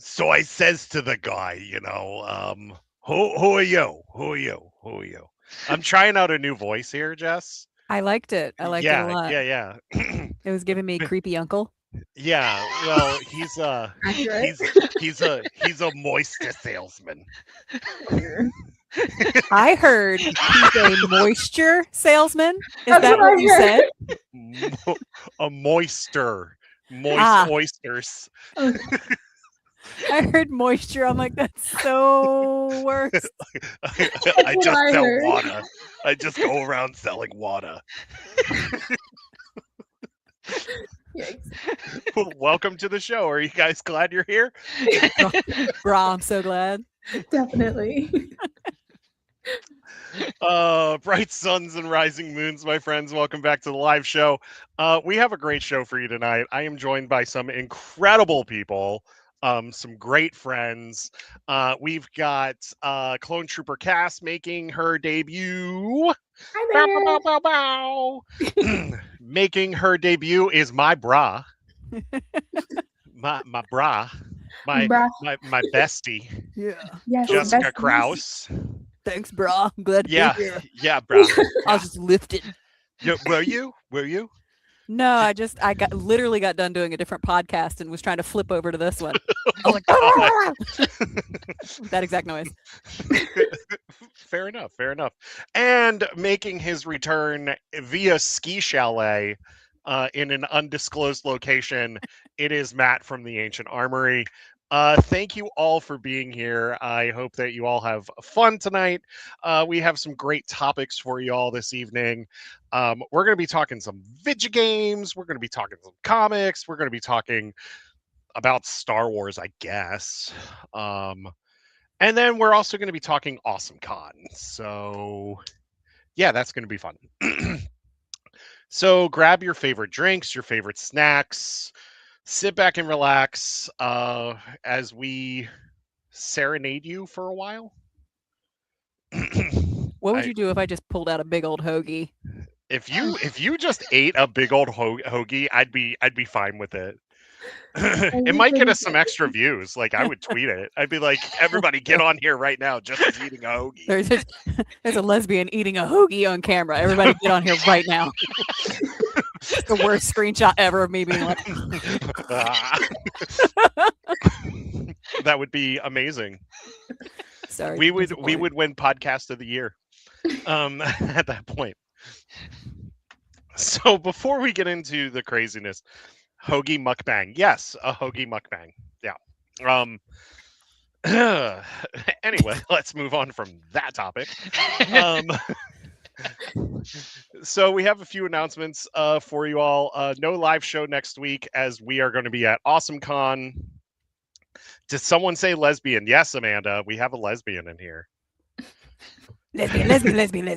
So I says to the guy, who are you? Who are you? Who are you? I'm trying out a new voice here, Jess. I liked it. I liked it a Yeah, lot. yeah, yeah. It was giving me creepy uncle. Yeah, well, Accurate. he's a moisture salesman. Oh dear. I heard he's a moisture salesman. Is That's that what what I you heard. said? Mo- a moist Ah, oysters. Okay. I heard moisture. I'm like, that's so worse. I, That's I what just I sell heard. water. I just go around selling water. Yikes. Welcome to the show. Are you guys glad you're here? Bra, I'm so glad. Definitely. Bright suns and rising moons, my friends. Welcome back to the live show. We have a great show for you tonight. I am joined by some incredible people, some great friends. We've got Clone Trooper Cass making her debut. Hi Bow, there. bow, bow, bow, bow. Making her debut is my bra, my bra, my Bruh. my bestie, Yeah. Yes, Jessica besties. Kraus. Thanks, bra. I'm glad to Yeah, be here. yeah, bra. I was just lifted. Yeah, were you? Were you? No, I got literally got done doing a different podcast and was trying to flip over to this one. I was like, that exact noise. Fair enough. Fair enough. And making his return via ski chalet in an undisclosed location, it is Matt from the Ancient Armory. Thank you all for being here. I hope that you all have fun tonight. We have some great topics for you all this evening. We're going to be talking some video games. We're going to be talking some comics. We're going to be talking about Star Wars, I guess. And then we're also going to be talking Awesome Con. So, yeah, that's going to be fun. So, grab your favorite drinks, your favorite snacks, sit back and relax as we serenade you for a while. What would I, you do if I just pulled out a big old hoagie? if you just ate a big old hoagie, I'd be fine with it. That'd It be might get pretty us some good. extra views. Like I would tweet it. I'd be like, everybody get on here right now. Just as eating a hoagie. There's a lesbian eating a hoagie on camera. Everybody get on here right now. It's the worst screenshot ever of me being like, That would be amazing. sorry. We to would disappoint. win podcast of the year. At that point. So before we get into the craziness, hoagie mukbang. Yes, a hoagie mukbang. Yeah. Um anyway, let's move on from that topic. Um so we have a few announcements for you all. No live show next week as we are going to be at Awesome Con. Did someone say lesbian? Yes, Amanda. We have a lesbian in here. Lesbian. lesbian. Did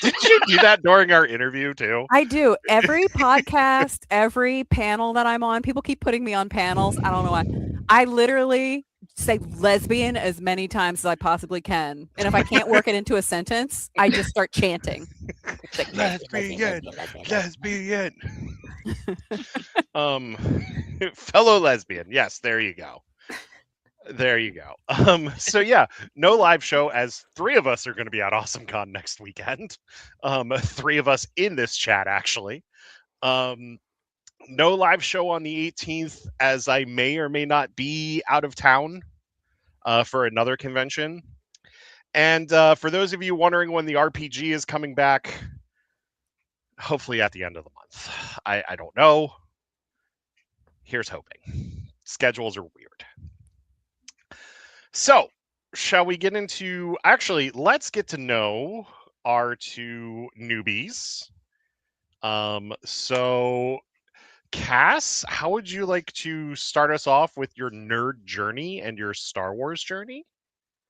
you do that during our interview too? I do. Every podcast, every panel that I'm on, people keep putting me on panels. I don't know why. I literally say lesbian as many times as I possibly can. And if I can't work it into a sentence, I just start chanting. It's like, Lesbian. Um, fellow lesbian. Yes, there you go. There you go. So yeah, no live show as three of us are going to be at AwesomeCon next weekend. Three of us in this chat actually. No live show on the 18th as I may or may not be out of town for another convention. And for those of you wondering when the RPG is coming back, hopefully at the end of the month. I don't know. Here's hoping. Schedules are weird. So, shall we get into... Actually, let's get to know our two newbies. So, Cass, how would you like to start us off with your nerd journey and your Star Wars journey?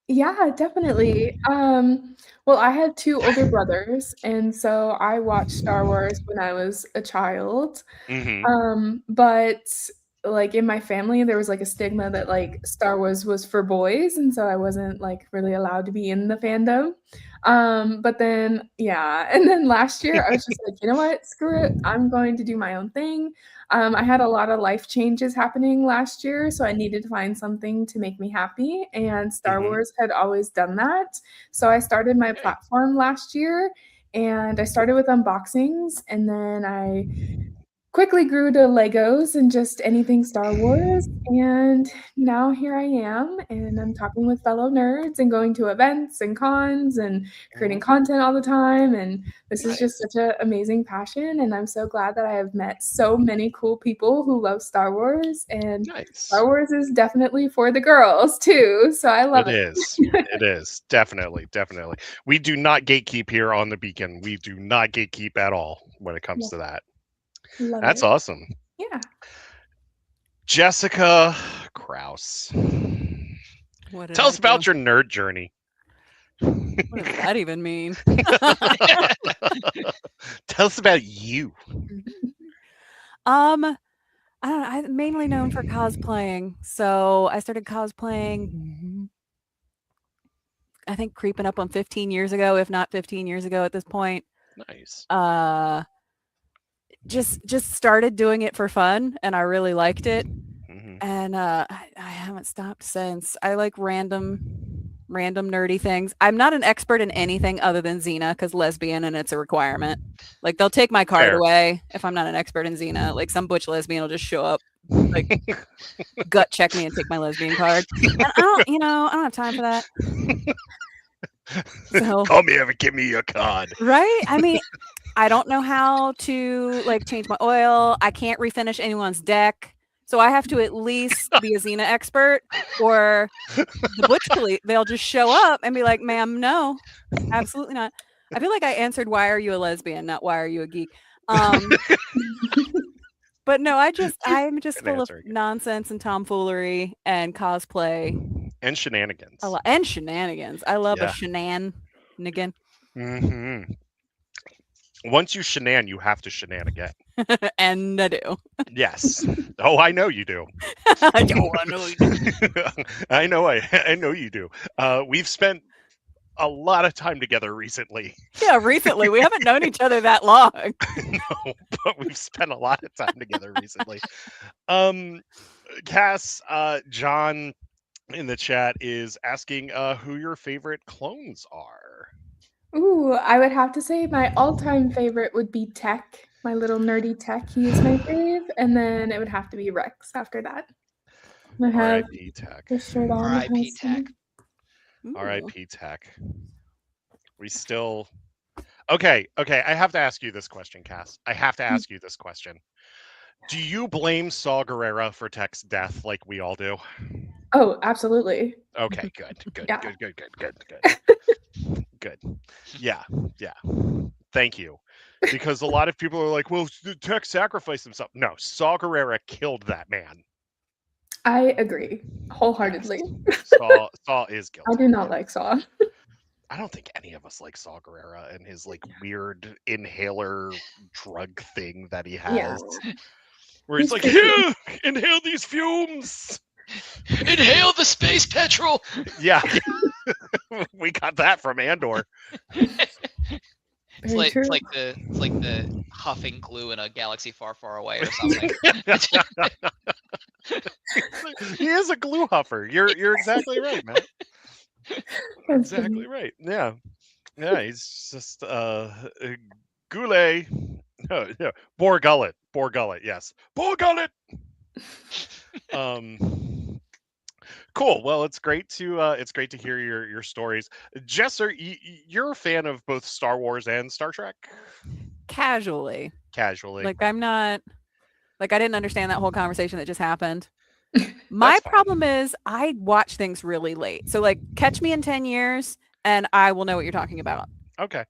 Yeah, definitely. Well, I had two older brothers, and so I watched Star Wars when I was a child. Mm-hmm. But like in my family there was like a stigma that like Star Wars was for boys, and so I wasn't like really allowed to be in the fandom. But then yeah, and then last year I was just like, you know what, screw it, I'm going to do my own thing. I had a lot of life changes happening last year, so I needed to find something to make me happy, and Star Hmm. Wars had always done that. So I started my Okay. platform last year, and I started with unboxings, and then I quickly grew to Legos and just anything Star Wars, and now here I am, and I'm talking with fellow nerds and going to events and cons and creating Mhm. content all the time, and this is just Nice. such an amazing passion, and I'm so glad that I have met so many cool people who love Star Wars, and Nice. Star Wars is definitely for the girls too, so I love It it. is. It is. Definitely. Definitely. We do not gatekeep here on the Beacon. We do not gatekeep at all when it comes Yeah, to that. love That's it. awesome. Yeah. Jessica Kraus. What did Tell I us do? about your nerd journey. What does that even mean? Tell us about you. um, I don't know. I'm mainly known for cosplaying. So I started cosplaying, I think creeping up on 15 years ago, if not 15 years ago at this point. Nice. Uh just started doing it for fun and I really liked it. Hmm. And I haven't stopped since. I like random nerdy things. I'm not an expert in anything other than Xena because lesbian and it's a requirement. Like they'll take my card Fair. away if I'm not an expert in Xena. Like some butch lesbian will just show up, like gut check me and take my lesbian card. And I don't have time for that. So, Call me ever, give me your card. right? I mean, I don't know how to like change my oil. I can't refinish anyone's deck. So I have to at least be a Xena expert or the butch police. They'll just show up and be like, ma'am, no, absolutely not. I feel like I answered, why are you a lesbian? Not why are you a geek? Um, but no, I'm just Good full of answer again. nonsense and tomfoolery and cosplay And a shenanigans. lot and shenanigans. I love a Yeah. shenanigan. Hmm. Once you shenan, you have to shenan again. And I do. Yes. Oh, I know you do. I don't want to know you do. I know you do. We've spent a lot of time together recently. Yeah, recently. We haven't known each other that long. No, but we've spent a lot of time together recently. Um, Cass, John in the chat is asking who your favorite clones are. Ooh, I would have to say my all-time favorite would be Tech, my little nerdy Tech. He is my fave, and then it would have to be Rex after that. I have R.I.P. Tech. the shirt on that R.I.P. has Tech. some. Ooh. R.I.P. Tech. We still. Okay, okay. I have to ask you this question, Cass. I have to ask you this question. Do you blame Saw Gerrera for Tech's death like we all do? Oh, absolutely. Okay, good, good, Yeah. good, good, good, good, good, good. Yeah, yeah. Thank you. Because a lot of people are like, well, Tech sacrificed himself. No, Saw Gerrera killed that man. I agree Yes. wholeheartedly. Saw is I guilty. do not like Saw. I don't think any of us like Saw Gerrera and his like weird inhaler drug thing that he Yeah, has. Where he's he's like, creepy. here, inhale these fumes. Inhale the space petrol. Yeah, we got that from Andor. It's Very like true. it's like the huffing glue in a galaxy far, far away or something. He is a glue huffer. You're exactly right, man. That's Exactly funny. right. Yeah. Yeah, he's just Goulet. No, no, Borgullet. Borgullet, yes. Borgullet. Um cool. Well, it's great to hear your stories. Jess, you're a fan of both Star Wars and Star Trek? Casually. Casually. Like I'm not like I didn't understand that whole conversation that just happened. My That's fine. problem is I watch things really late. So like catch me in 10 years and I will know what you're talking about. Okay.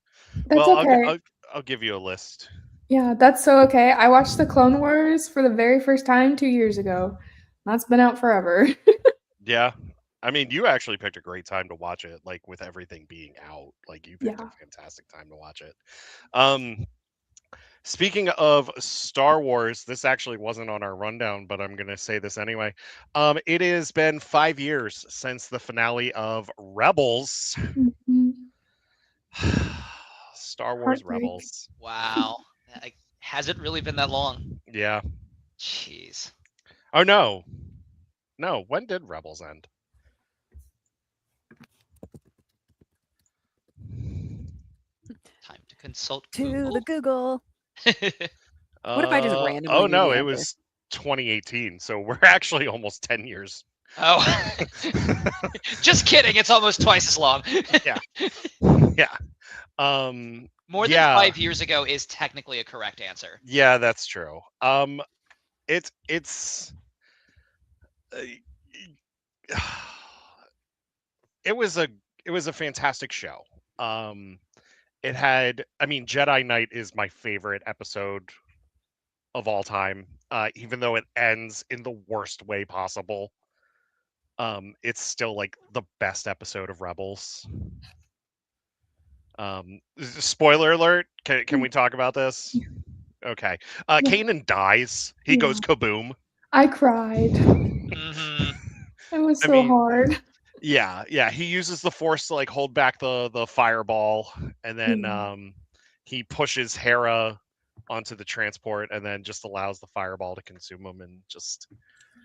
That's Well, okay. I'll give you a list. Yeah, that's so okay. I watched the Clone Wars for the very first time 2 years ago. That's been out forever. Yeah. I mean, you actually picked a great time to watch it, like with everything being out. Like you picked a Yeah. fantastic time to watch it. Um Speaking of Star Wars, this actually wasn't on our rundown, but I'm going to say this anyway. It has been 5 years since the finale of Rebels. Mhm. Star Wars Heartbreak. Rebels. Wow. Has it really been that long? Yeah. Jeez. Oh no. No, when did Rebels end? Time to consult To Google. the Google. What if I just randomly Oh knew no, the it answer? was 2018. So we're actually almost 10 years. Oh. Just kidding. It's almost twice as long. Yeah. More than yeah. 5 years ago is technically a correct answer. Yeah, that's true. It's it was a fantastic show. It had, I mean, Jedi Knight is my favorite episode of all time. Even though it ends in the worst way possible, it's still like the best episode of Rebels. Spoiler alert. Can we talk about this? Okay. Kanan dies. He goes kaboom. I cried. Mhm. It was I so mean, hard. Yeah. He uses the Force to like hold back the fireball, and then he pushes Hera onto the transport, and then just allows the fireball to consume him, and just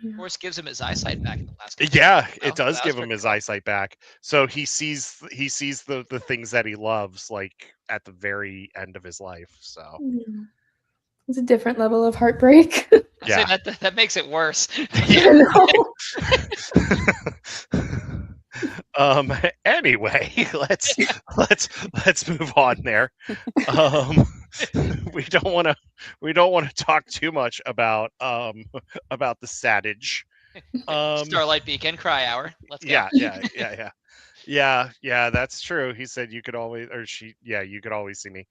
Yeah. Force gives him his eyesight back in the last couple yeah, of it does that give was him his pretty cool. eyesight back. So he sees the things that he loves, like at the very end of his life. So Yeah. It's a different level of heartbreak. I say yeah. that makes it worse. I know. Anyway, let's move on there. We don't want to talk too much about the Sadage. Starlight Beacon, Cry Hour. Let's go. Yeah, that's true. He said you could always, or she, yeah, you could always see me.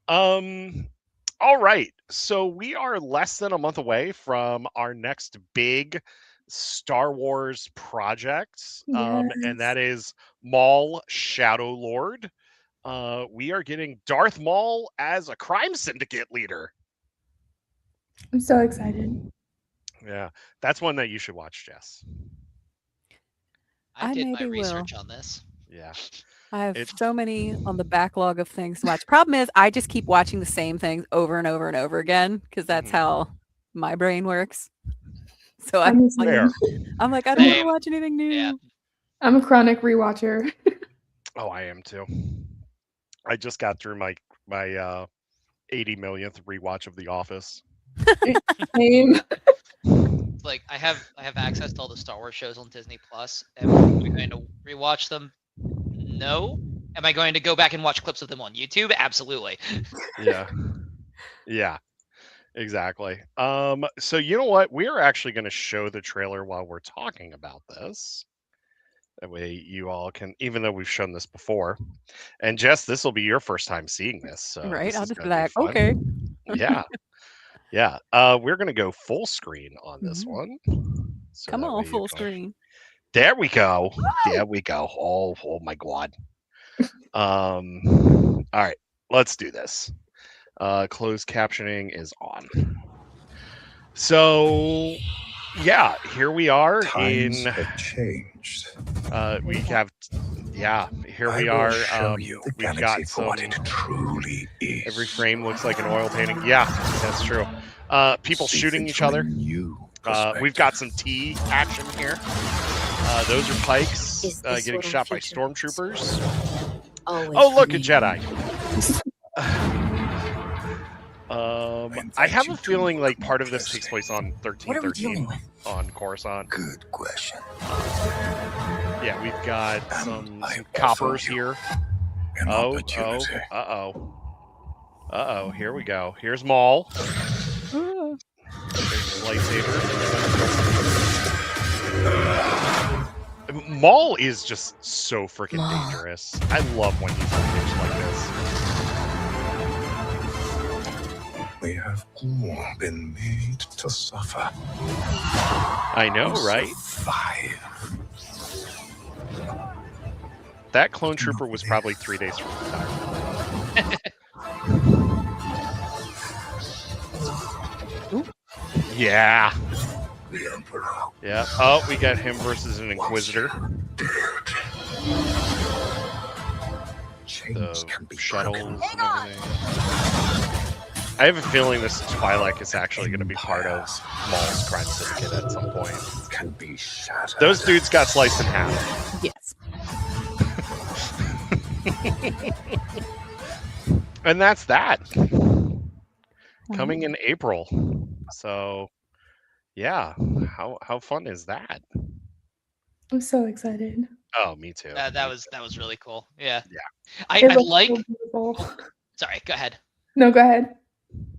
All right. So we are less than a month away from our next big Star Wars project, and that is Maul Shadow Lord. We are getting Darth Maul as a crime syndicate leader. I'm so excited. Yeah, that's one that you should watch, Jess. I did my maybe research on this. Yeah. I have so many on the backlog of things to watch. Problem is, I just keep watching the same things over and over and over again because that's how my brain works. So I'm like, Fair. I don't want to Same. watch anything new. Yeah. I'm a chronic rewatcher. Oh, I am too. I just got through my 80 millionth rewatch of The Office. Same. Like I have access to all the Star Wars shows on Disney Plus. Am I going to rewatch them? No. Am I going to go back and watch clips of them on YouTube? Absolutely. Yeah, exactly. So you know what? We are actually going to show the trailer while we're talking about this. That way you all can, even though we've shown this before. And Jess, this will be your first time seeing this. So Right? this I'll is just be gonna like, fun. okay. Yeah. We're going to go full screen on this one. So Come that on, way you full can- screen. There we go. There we go. Oh my God. All right, let's do this. Closed captioning is on. So yeah, here we are Times in have changed. we have here we I will are. show you the We've galaxy got for what some, it truly is. every frame looks like an oil painting. Yeah, that's true. People See shooting things each from a other. new We've got perspective. some T action here. Those are Pikes Is this getting what our shot by future holds? stormtroopers. Always Oh, look, for a me. Jedi. I have a feeling like part of this takes place on What are we 1313 dealing with? on Coruscant. Good question. Yeah, we've got And I some offer coppers you here. An Oh, opportunity. here we go. Here's Maul. Ah. There's the lightsaber. Maul is just so freaking Maul. dangerous. I love when he's engaged like this. We have all been made to suffer. I know, right? Survive. That clone trooper was probably 3 days from retirement. Yeah. The Emperor. Yeah. Oh, we got him versus an Inquisitor. Change The can be shuttles broken. and everything. I have a feeling this Twilight is actually going to be part of Maul's crime syndicate at some point. Can be shattered. Those dudes got sliced in half. Yes. And that's that. Coming in April. So, yeah. How fun is that? I'm so excited. Oh, me too. That was really cool. Yeah. Yeah. I It looks like. so beautiful. Sorry, go ahead. No, go ahead.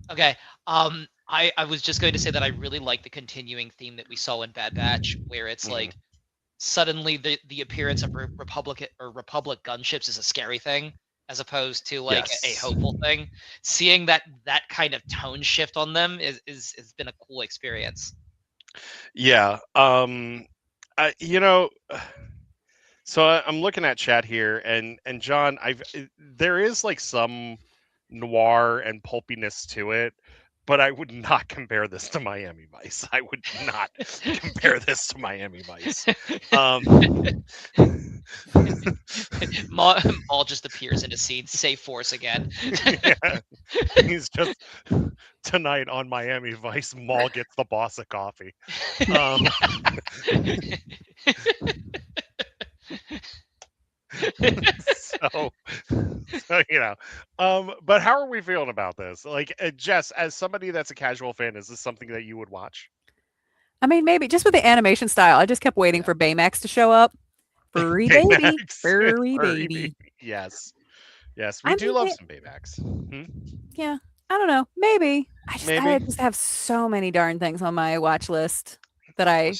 Okay. I was just going to say that I really like the continuing theme that we saw in Bad Batch, where it's like suddenly the appearance of Republic gunships is a scary thing, as opposed to like a hopeful thing. Seeing that kind of tone shift on them is has been a cool experience. Yeah. So I'm looking at chat here, and John, there is like some noir and pulpiness to it, but I would not compare this to Miami Vice. I would not compare this to Miami Vice. Maul just appears in a scene, say Force again. Yeah. He's just tonight on Miami Vice. Maul gets the boss of coffee. So but how are we feeling about this? Like, Jess, as somebody that's a casual fan, is this something that you would watch? I mean, maybe just with the animation style. I just kept waiting for Baymax to show up. Furry baby. Baymax. Furry baby. Yes. We do love some Baymax. Yeah. I don't know. Maybe. I Maybe. just have so many darn things on my watch list that I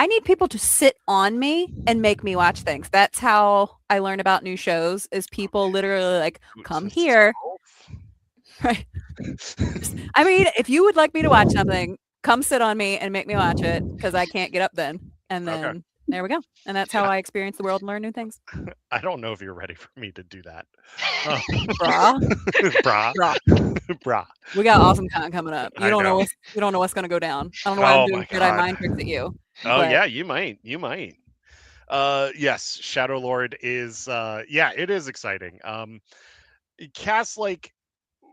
need people to sit on me and make me watch things. That's how I learn about new shows, is people literally like, come here. Right. I mean, if you would like me to watch something, come sit on me and make me watch it, because I can't get up then. And then there we go. And that's how I experience the world and learn new things. I don't know if you're ready for me to do that. Brah. Brah. We got awesome content coming up. You I don't know. know what's gonna go down. I don't know why I'm doing Jedi mind tricks at you. Oh but- yeah, you might. Yes, Shadow Lord is it is exciting. Cass, like,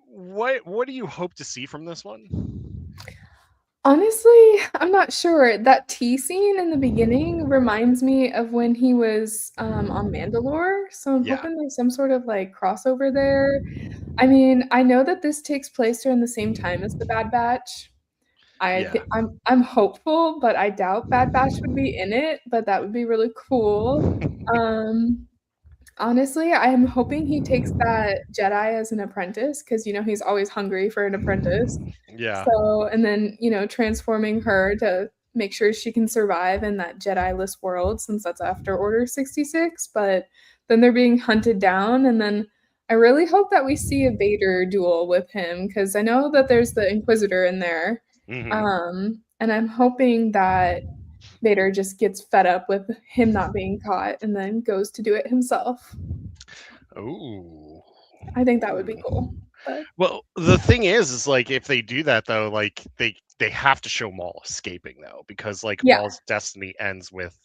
what do you hope to see from this one? Honestly, I'm not sure. That tea scene in the beginning reminds me of when he was on Mandalore. So I'm hoping there's some sort of like crossover there. I mean, I know that this takes place during the same time as the Bad Batch. I'm hopeful, but I doubt Bad Batch would be in it, but that would be really cool. Honestly, I'm hoping he takes that Jedi as an apprentice, because he's always hungry for an apprentice. Yeah. So, and then transforming her to make sure she can survive in that Jedi-less world, since that's after Order 66. But then they're being hunted down, and then I really hope that we see a Vader duel with him, because I know that there's the Inquisitor in there. And I'm hoping that Vader just gets fed up with him not being caught and then goes to do it himself. Ooh. I think that would be cool. But... Well, the thing is like, if they do that though, like they have to show Maul escaping though, because like Maul's destiny ends with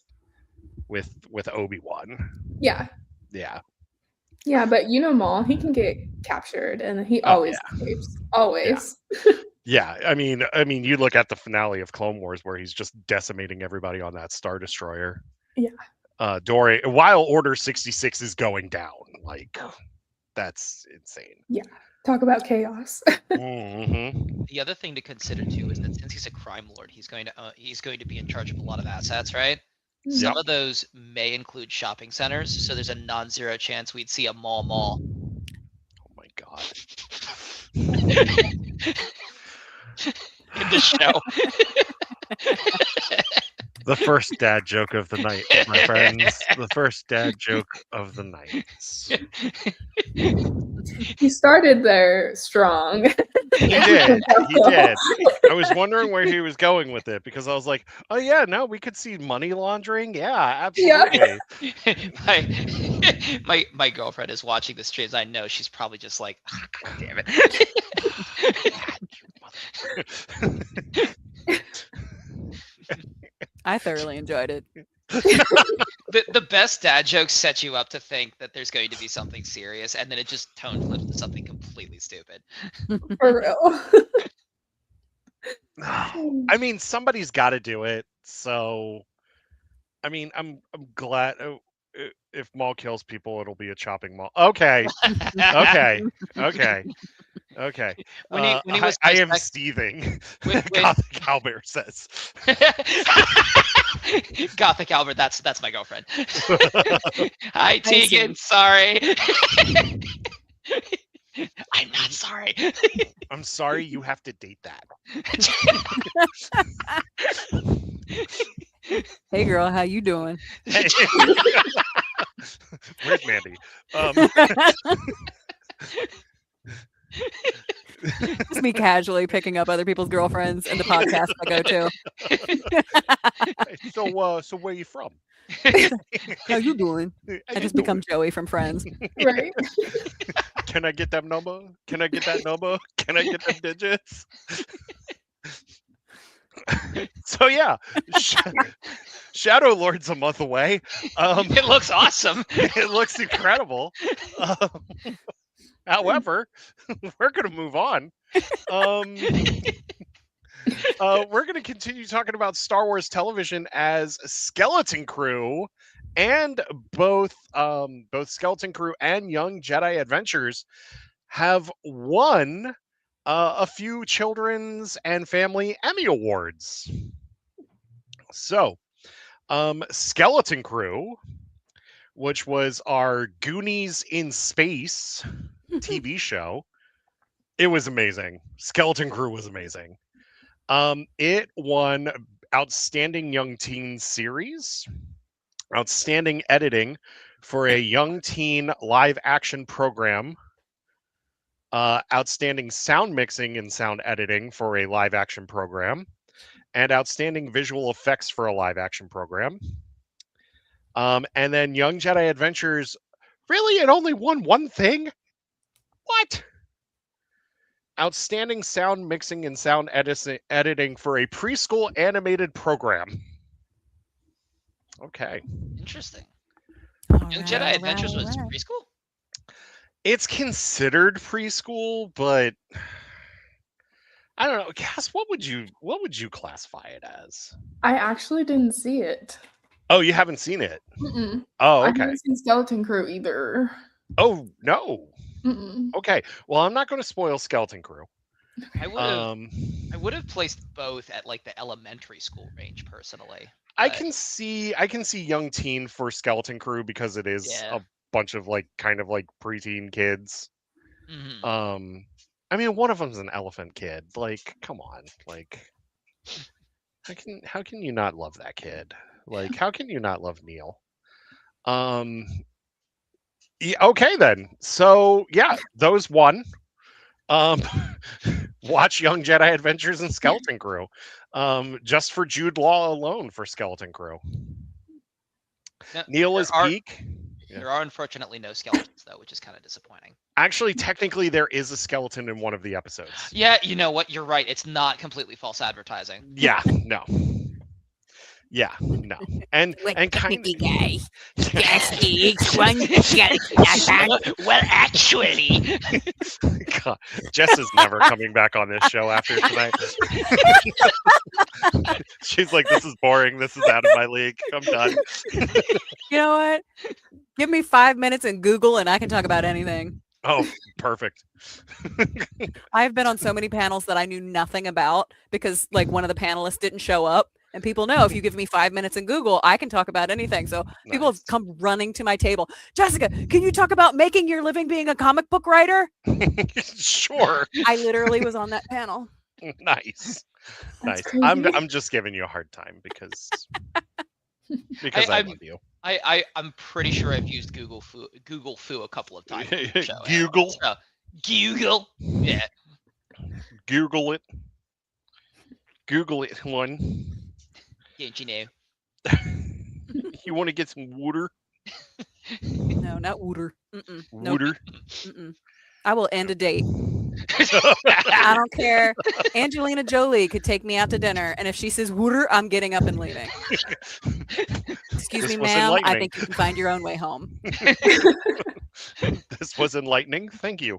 Obi-Wan. Yeah. Yeah. Yeah, but Maul, he can get captured, and he always escapes. Always. Yeah, I mean, you look at the finale of Clone Wars where he's just decimating everybody on that Star Destroyer. Yeah. Dory, while Order 66 is going down, like, that's insane. Yeah. Talk about chaos. The other thing to consider too is that since he's a crime lord, he's going to be in charge of a lot of assets, right? Some of those may include shopping centers, so there's a non-zero chance we'd see a mall. Oh my god. In the show. The first dad joke of the night, my friends. The first dad joke of the night. He started there strong. He did. I was wondering where he was going with it, because I was like, oh yeah, no, we could see money laundering. Yeah, absolutely. Yeah. My girlfriend is watching the streams. I know she's probably just like, oh, God damn it. I thoroughly enjoyed it. The best dad jokes set you up to think that there's going to be something serious, and then it just tone flips to something completely stupid. For real. I mean, somebody's got to do it. So, I mean, I'm glad if Maul kills people, it'll be a chopping Maul. Okay, okay, okay, okay. When he was I am back- seething. when- Gothic Albert says. Gothic Albert, that's my girlfriend. Hi, I see. Tegan. Sorry. I'm not sorry. I'm sorry you have to date that. Hey girl, how you doing? Where's Mandy? Just me casually picking up other people's girlfriends in the podcast I go to. So where you from? How you doing? I just become Joey from Friends. Right? Can I get that number? Can I get that number? Can I get them digits? So yeah, Shadow Lord's a month away. It looks awesome. It looks incredible. However, we're going to move on. We're going to continue talking about Star Wars television as Skeleton Crew, and both Skeleton Crew and Young Jedi Adventures have won a few children's and family Emmy Awards. So, Skeleton Crew, which was our Goonies in Space TV show, it was amazing. Skeleton Crew was amazing. It won Outstanding Young Teen Series, Outstanding Editing for a Young Teen Live Action Program, Outstanding Sound Mixing and Sound Editing for a Live Action Program, and Outstanding Visual Effects for a Live Action Program. And then Young Jedi Adventures, really, it only won one thing? What? Outstanding Sound Mixing and Sound Editing for a Preschool Animated Program. Okay. Interesting. All Young right, Jedi all Adventures right, was all right. preschool? It's considered preschool, but I don't know. Cass, what would you classify it as? I actually didn't see it. Oh, you haven't seen it? Mm-mm. Oh, I okay. haven't seen Skeleton Crew either. Oh, no. Mm-mm. Okay. Well, I'm not going to spoil Skeleton Crew. I would have placed both at like the elementary school range personally. I but- can see Young Teen for Skeleton Crew because it is Yeah. a bunch of like kind of like preteen kids. Mhm. I mean, one of them's an elephant kid. Like, come on. Like, how can you not love that kid? Like, how can you not love Neil? Yeah, okay then. So yeah, those won. Watch Young Jedi Adventures and Skeleton Crew. Just for Jude Law alone for Skeleton Crew. Now, Neil there is are- peak. Yeah. There are unfortunately no skeletons though, which is kind of disappointing. Actually, technically, there is a skeleton in one of the episodes. Yeah, you know what? You're right. It's not completely false advertising. Yeah, no. Yeah, no. And kind of guy. Well, actually, God, Jess is never coming back on this show after tonight. She's like, this is boring. This is out of my league. I'm done. You know what? Give me 5 minutes in Google and I can talk about anything. Oh, perfect. I've been on so many panels that I knew nothing about because like one of the panelists didn't show up. And people know if you give me 5 minutes in Google, I can talk about anything. So people have Nice. come running to my table. Jessica, can you talk about making your living being a comic book writer? Sure. I literally was on that panel. Nice. That's Nice. crazy. I'm just giving you a hard time because I I'm- love you. I'm pretty sure I've used Google Foo a couple of times. on the show. Google. So, Google. Yeah. Google it. Google it, one. Don't you know? You want to get some water? No, not Wooter. Mm-mm. Nope. Water. Mm-mm. I will end a date. I don't care. Angelina Jolie could take me out to dinner, and if she says "wooter," I'm getting up and leaving. Excuse This me, was ma'am. I enlightening. think you can find your own way home. This was enlightening. Thank you.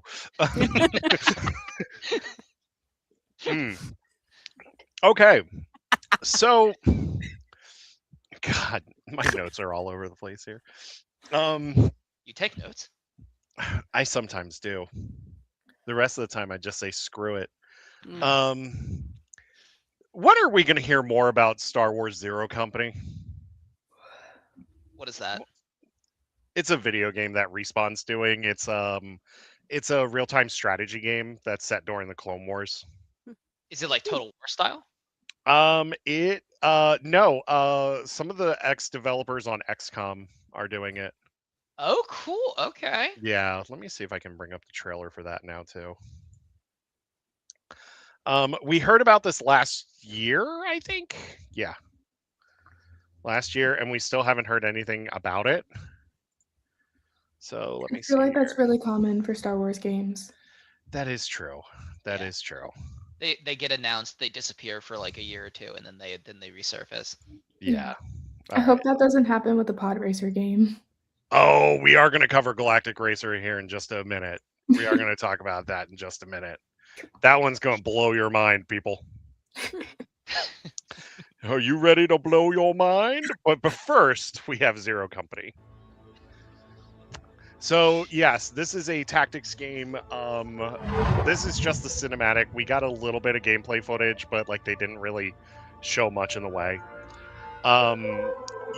Okay. So, God, my notes are all over the place here. You take notes. I sometimes do. The rest of the time, I just say screw it. Mm. When are we going to hear more about Star Wars Zero Company? What is that? It's a video game that Respawn's doing. It's a real-time strategy game that's set during the Clone Wars. Is it like Total War style? No. Some of the ex-developers on XCOM are doing it. Oh, cool. Okay. Yeah, let me see if I can bring up the trailer for that now too. We heard about this last year, I think. Yeah. Last year, and we still haven't heard anything about it. So let me see. I feel like that's really common for Star Wars games. That is true. That is true. They get announced, they disappear for like a year or two, and then they resurface. Yeah. I hope that doesn't happen with the Pod Racer game. Oh, we are going to cover Galactic Racer here in just a minute. We are going to talk about that in just a minute. That one's going to blow your mind, people. Are you ready to blow your mind? But first, we have Zero Company. So, yes, this is a tactics game. This is just the cinematic. We got a little bit of gameplay footage, but like they didn't really show much in the way.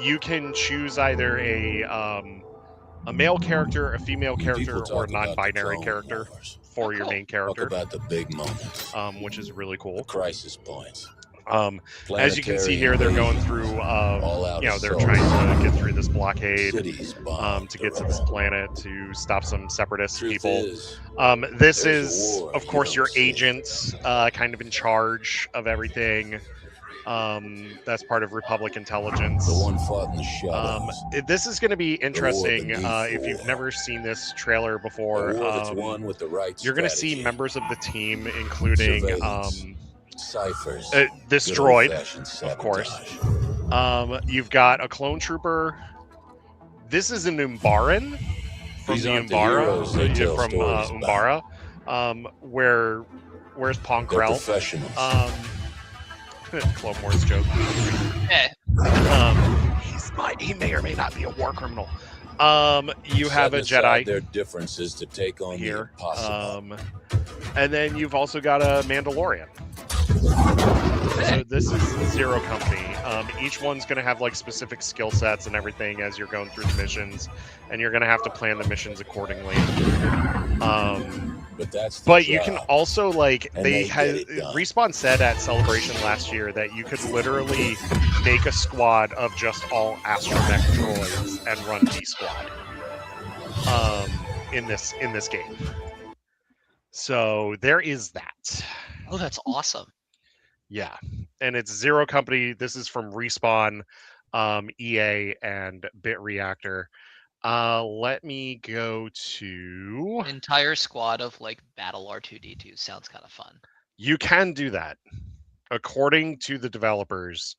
You can choose either a male character, a female character, or a non-binary character for your main character. Talk about the big moments, which is really cool. the crisis points. As you can see here, they're going through, they're trying to get through this blockade, to get to this planet to stop some separatist people. This is, of course, your agents, kind of in charge of everything. That's part of Republic intelligence. The one fought in the shadows. This is going to be interesting. If you've never seen this trailer before, you're going to see members of the team, including ciphers, this droid, of course. You've got a clone trooper. This is an Umbaran from the Umbara, from Umbara. Where's Ponkrell? Clone Wars joke. He may or may not be a war criminal. You have a Jedi. Their differences to take on here, the impossible. And then you've also got a Mandalorian. So this is Zero Company. Each one's going to have like specific skill sets and everything as you're going through the missions, and you're going to have to plan the missions accordingly. But you can also Respawn said at Celebration last year that you could literally make a squad of just all astromech droids and run D Squad in this game. So there is that. Oh, that's awesome. Yeah, and it's Zero Company. This is from Respawn, EA, and Bit Reactor. Let me go to... An entire squad of like battle R2-D2 sounds kind of fun. You can do that. According to the developers,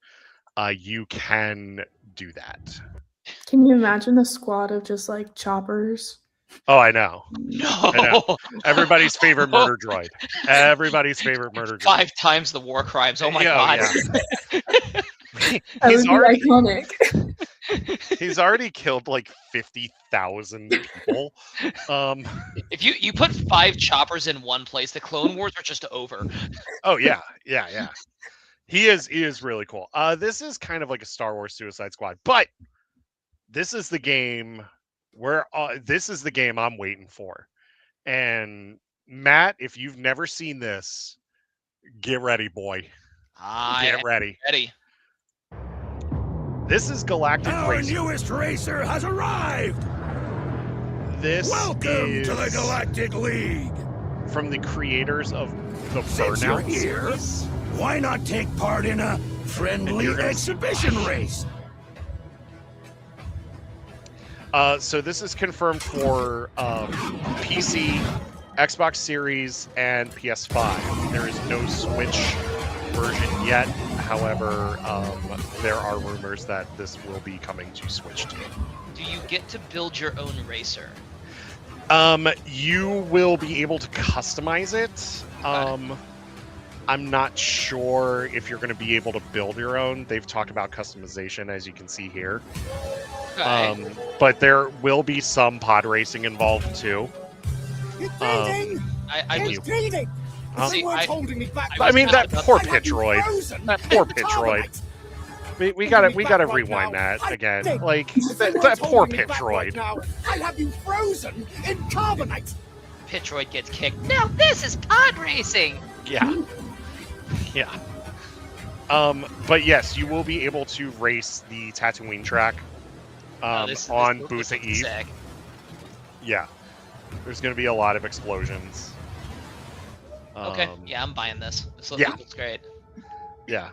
you can do that. Can you imagine the squad of just like choppers? Oh, I know. No. I know. Everybody's favorite murder droid. Everybody's favorite murder droid. 5 times the war crimes. Oh my god. Yeah. He's already iconic. He's already killed like 50,000 people. If you put 5 choppers in one place, the Clone Wars are just over. Oh yeah. He is really cool. This is kind of like a Star Wars Suicide Squad, but this is the game this is the game I'm waiting for. And Matt, if you've never seen this, get ready, boy. Get ready. This is Galactic Racer. Our newest racer has arrived. Welcome to the Galactic League. From the creators of the Since you're Burnout here, series. Why not take part in a friendly exhibition race? So this is confirmed for PC, Xbox Series and PS5. There is no Switch version yet. However, there are rumors that this will be coming to Switch too. Do you get to build your own racer? You will be able to customize it. I'm not sure if you're going to be able to build your own. They've talked about customization, as you can see here. Okay. But there will be some pod racing involved too. It's bleeding! I was It's bleeding! See, Someone's holding me back. I mean, that poor I have you Pitroid. frozen That poor in Pitroid. carbonite. We gotta Back right rewind now. that I again. think Like that someone's poor holding me back right Pitroid. now. I have you frozen in carbonite. Pitroid gets kicked. Now this is pod racing. Yeah. Yeah. But yes, you will be able to race the Tatooine track on this Booth looks Eve. sick. Yeah. There's going to be a lot of explosions. Okay, yeah, I'm buying this. This yeah. looks great. Yeah.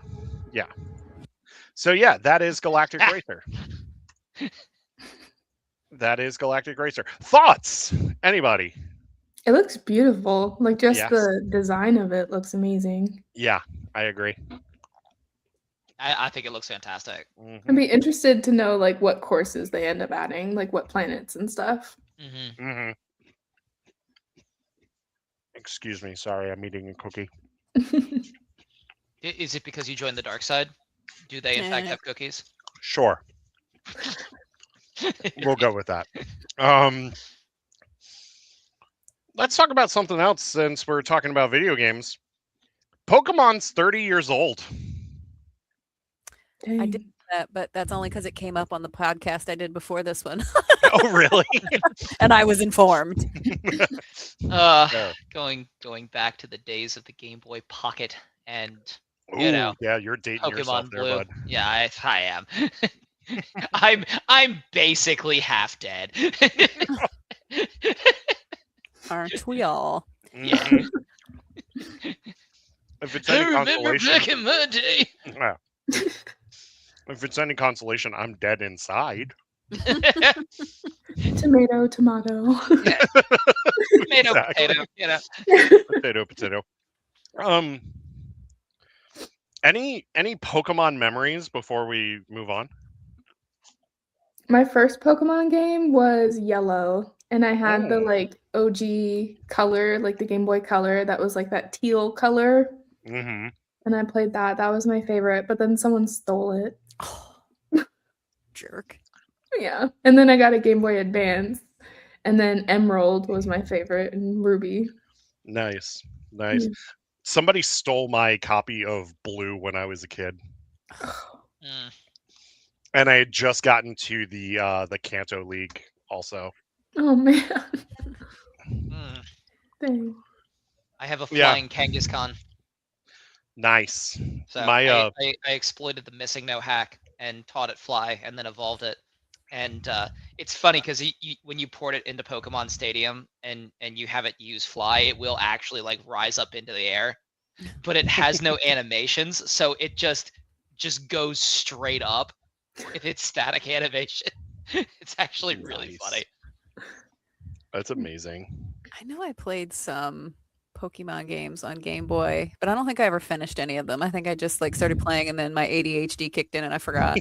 Yeah. So yeah, that is Galactic Racer. That is Galactic Racer. Thoughts? Anybody? It looks beautiful. Like just Yes. the design of it looks amazing. Yeah, I agree. I think it looks fantastic. I'd be interested to know like what courses they end up adding, like what planets and stuff. Excuse me, sorry, I'm eating a cookie. Is it because you joined the dark side? Do they in fact Eh. have cookies? Sure. We'll go with that. Let's talk about something else since we're talking about video games. Pokemon's 30 years old. I did that, but that's only because it came up on the podcast I did before this one. Oh, really? And I was informed. Going back to the days of the Game Boy Pocket and Ooh, yeah, you're dating yourself Pokemon there, Blue. bud. Yeah, I am. I'm basically half dead. Aren't we all? Mhm. If it's I any remember consolation, back in my day. yeah. If it's any consolation, I'm dead inside. Tomato, tomato. Tomato, Exactly. potato, you know. Potato. Any Pokemon memories before we move on? My first Pokemon game was Yellow, and I had the Oh. like OG color, like the Game Boy Color that was like that teal color, Mm-hmm. and I played that. That was my favorite, but then someone stole it. Jerk. Yeah. And then I got a Game Boy Advance, and then Emerald was my favorite, and Ruby. Nice. Yeah. Somebody stole my copy of Blue when I was a kid, and I had just gotten to the Kanto League also. Oh man. Dang. I have a Yeah. flying Kangaskhan. Nice. So My I exploited the missing no hack and taught it fly and then evolved it. And it's funny because when you port it into Pokemon Stadium and you have it use fly, it will actually like rise up into the air, but it has no animations, so it just goes straight up with its static animation. It's actually really Nice. funny. That's amazing. I know I played some Pokemon games on Game Boy, but I don't think I ever finished any of them. I think I just like started playing and then my ADHD kicked in and I forgot.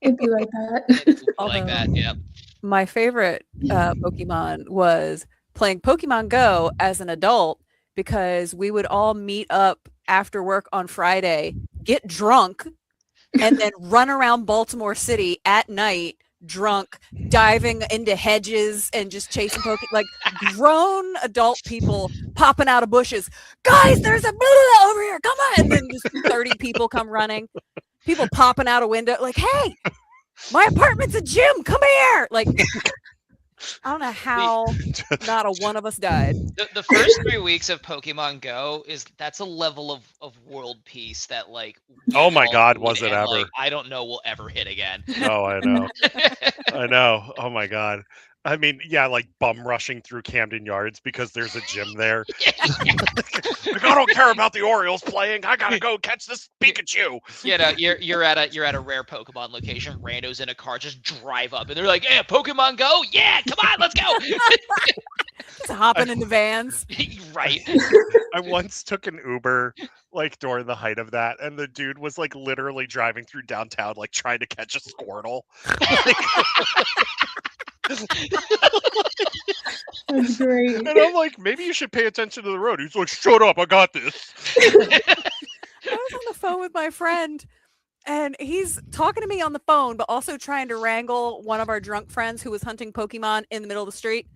It'd be like that. It's like that, yeah. My favorite Pokemon was playing Pokemon Go as an adult because we would all meet up after work on Friday, get drunk, and then run around Baltimore City at night drunk, diving into hedges and just chasing like grown adult people popping out of bushes. Guys, there's a blah over here. Come on. And then just 30 people come running. People popping out a window like, hey, my apartment's a gym. Come here. Like, I don't know how not a one of us died. The first 3 weeks of Pokemon Go that's a level of world peace that like Oh my all God, need was it and, ever? like, I don't know we'll ever hit again. Oh, I know. I know. Oh my God. I mean, yeah, like bum rushing through Camden Yards because there's a gym there. Like, I don't care about the Orioles playing. I gotta go catch this Pikachu. You know, you're at a rare Pokemon location. Randos in a car just drive up and they're like, "Hey, Pokemon Go! Yeah, come on, let's go!" Just hopping into vans. Right. I once took an Uber like during the height of that, and the dude was like literally driving through downtown, like trying to catch a Squirtle. That's great. And I'm like, maybe you should pay attention to the road. He's like, shut up, I got this. I was on the phone with my friend, and he's talking to me on the phone, but also trying to wrangle one of our drunk friends who was hunting Pokemon in the middle of the street.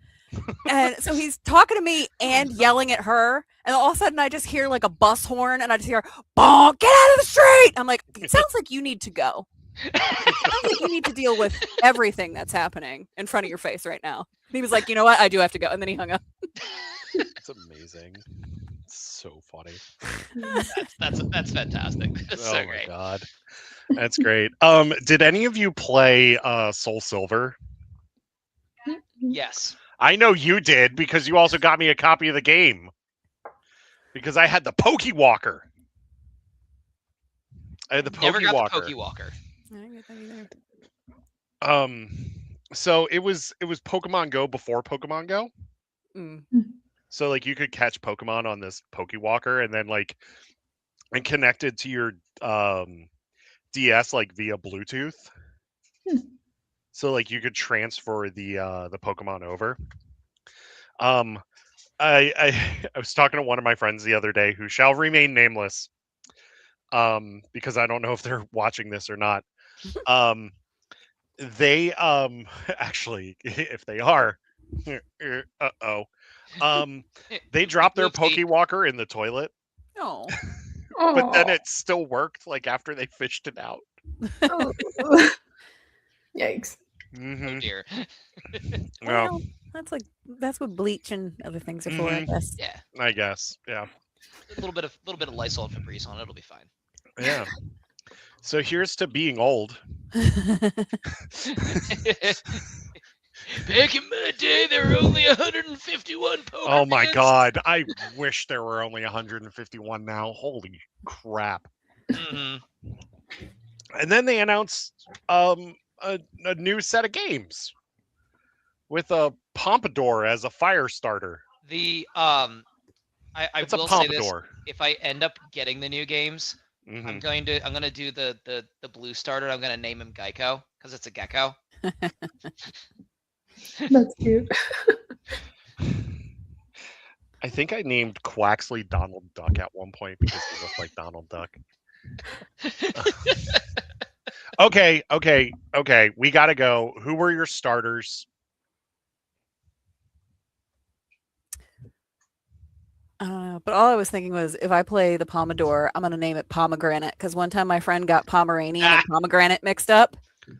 And so he's talking to me and yelling at her, and all of a sudden I just hear like a bus horn, and I just hear, "Bonk! Get out of the street!" I'm like, it sounds like you need to go. It sounds like you need to deal with everything that's happening in front of your face right now. And he was like, "You know what? I do have to go," and then he hung up. It's amazing. It's so funny. That's fantastic. That's so Oh my great. god. That's great. Did any of you play Soul Silver? Yes. I know you did because you also got me a copy of the game. Because I had the Pokewalker. I had the Never got Pokewalker. the Pokewalker. I didn't get that either. So it was Pokemon Go before Pokemon Go. Mm. So like you could catch Pokemon on this Pokewalker and then like and connected to your DS like via Bluetooth. So like you could transfer the Pokemon over. I was talking to one of my friends the other day who shall remain nameless. Because I don't know if they're watching this or not. They actually if they are they dropped their Pokewalker in the toilet. Oh. But then it still worked like after they fished it out. Yikes. Oh dear. Well, That's what bleach and other things are for, I guess. Yeah. I guess. Yeah. A little bit of Lysol and Febreze on it, it'll be fine. Yeah. So here's to being old. Back in my day, there were only 151 Pokemon. Oh my god. I wish there were only 151 now. Holy crap. Mm-hmm. And then they announced a new set of games with a Pompadour as a fire starter. The I It's will a say this: Pompadour. if I end up getting the new games, Mhm. I'm gonna do the blue starter. I'm gonna name him Geico because it's a gecko. That's cute. I think I named Quaxley Donald Duck at one point because he looked like Donald Duck. Okay. We gotta go. Who were your starters? I don't know, but all I was thinking was if I play the Pomodoro, I'm gonna name it Pomegranate because one time my friend got Pomeranian and pomegranate mixed up,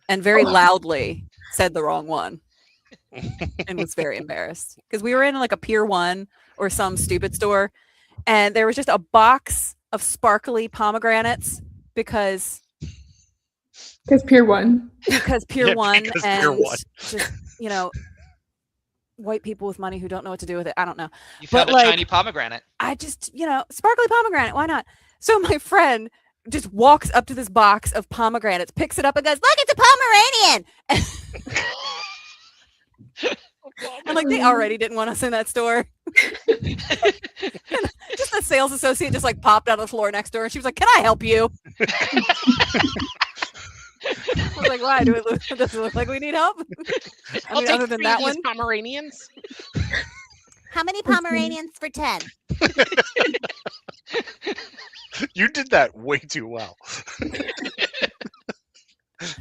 and very loudly said the wrong one, and was very embarrassed because we were in like a Pier 1 or some stupid store, and there was just a box of sparkly pomegranates because Pier 1. Pier Yeah, 1 because and Pier 1. just white people with money who don't know what to do with it. I don't know. You found a shiny pomegranate. I just, sparkly pomegranate. Why not? So my friend just walks up to this box of pomegranates, picks it up and goes, "Look, it's a Pomeranian." And like they already didn't want us in that store. Just the sales associate just like popped out of the floor next door and she was like, "Can I help you?" I was like, "Why? Does it look like we need help?" I mean, other than that one. Pomeranians. How many Pomeranians for 10? You did that way too well.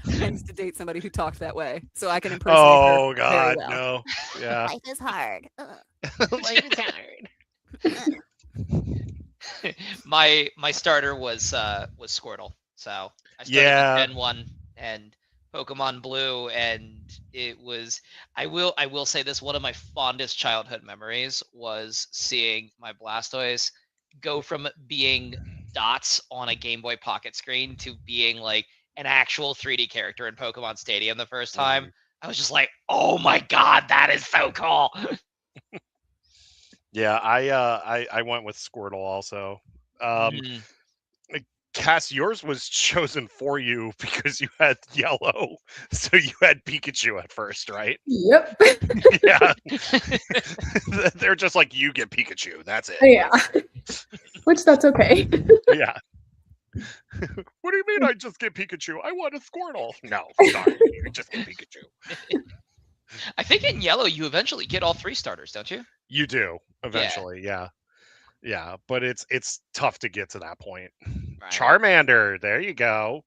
I used to date somebody who talked that way, so I can impersonate Oh her God, very well. no. Yeah. Life is hard. Life is hard. My starter was Squirtle. So I started Yeah. with Gen 1 and Pokemon Blue, and it was I will say this, one of my fondest childhood memories was seeing my Blastoise go from being dots on a Game Boy Pocket screen to being like an actual 3D character in Pokemon Stadium the first time. I was just like, oh my god, that is so cool. Yeah, I went with Squirtle also. Mm. Cass, yours was chosen for you because you had yellow, so you had Pikachu at first, right? Yep. Yeah. They're just like, you get Pikachu. That's it. Yeah. Which that's okay. Yeah. What do you mean I just get Pikachu? I want a Squirtle. No, sorry. You just get Pikachu. I think in yellow you eventually get all 3 starters, don't you? You do eventually, yeah. Yeah, but it's tough to get to that point. Right. Charmander, there you go.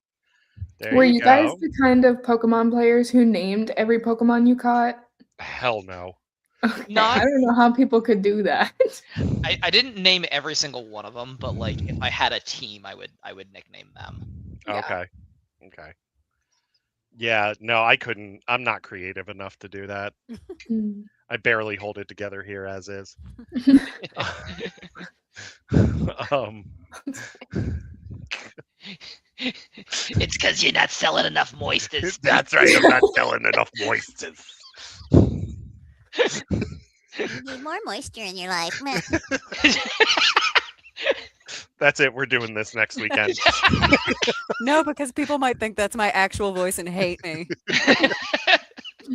There Were you you guys go. the kind of Pokemon players who named every Pokemon you caught? Hell no. Okay, Not- I don't know how people could do that. I didn't name every single one of them, but like if I had a team, I would nickname them. Yeah. Okay. Yeah, no, I couldn't. I'm not creative enough to do that. Mm. I barely hold it together here as is. um, It's because you're not selling enough moisters. that's right. I'm not selling enough moisters. You need more moisture in your life. Meh. That's it. We're doing this next weekend. No, because people might think that's my actual voice and hate me.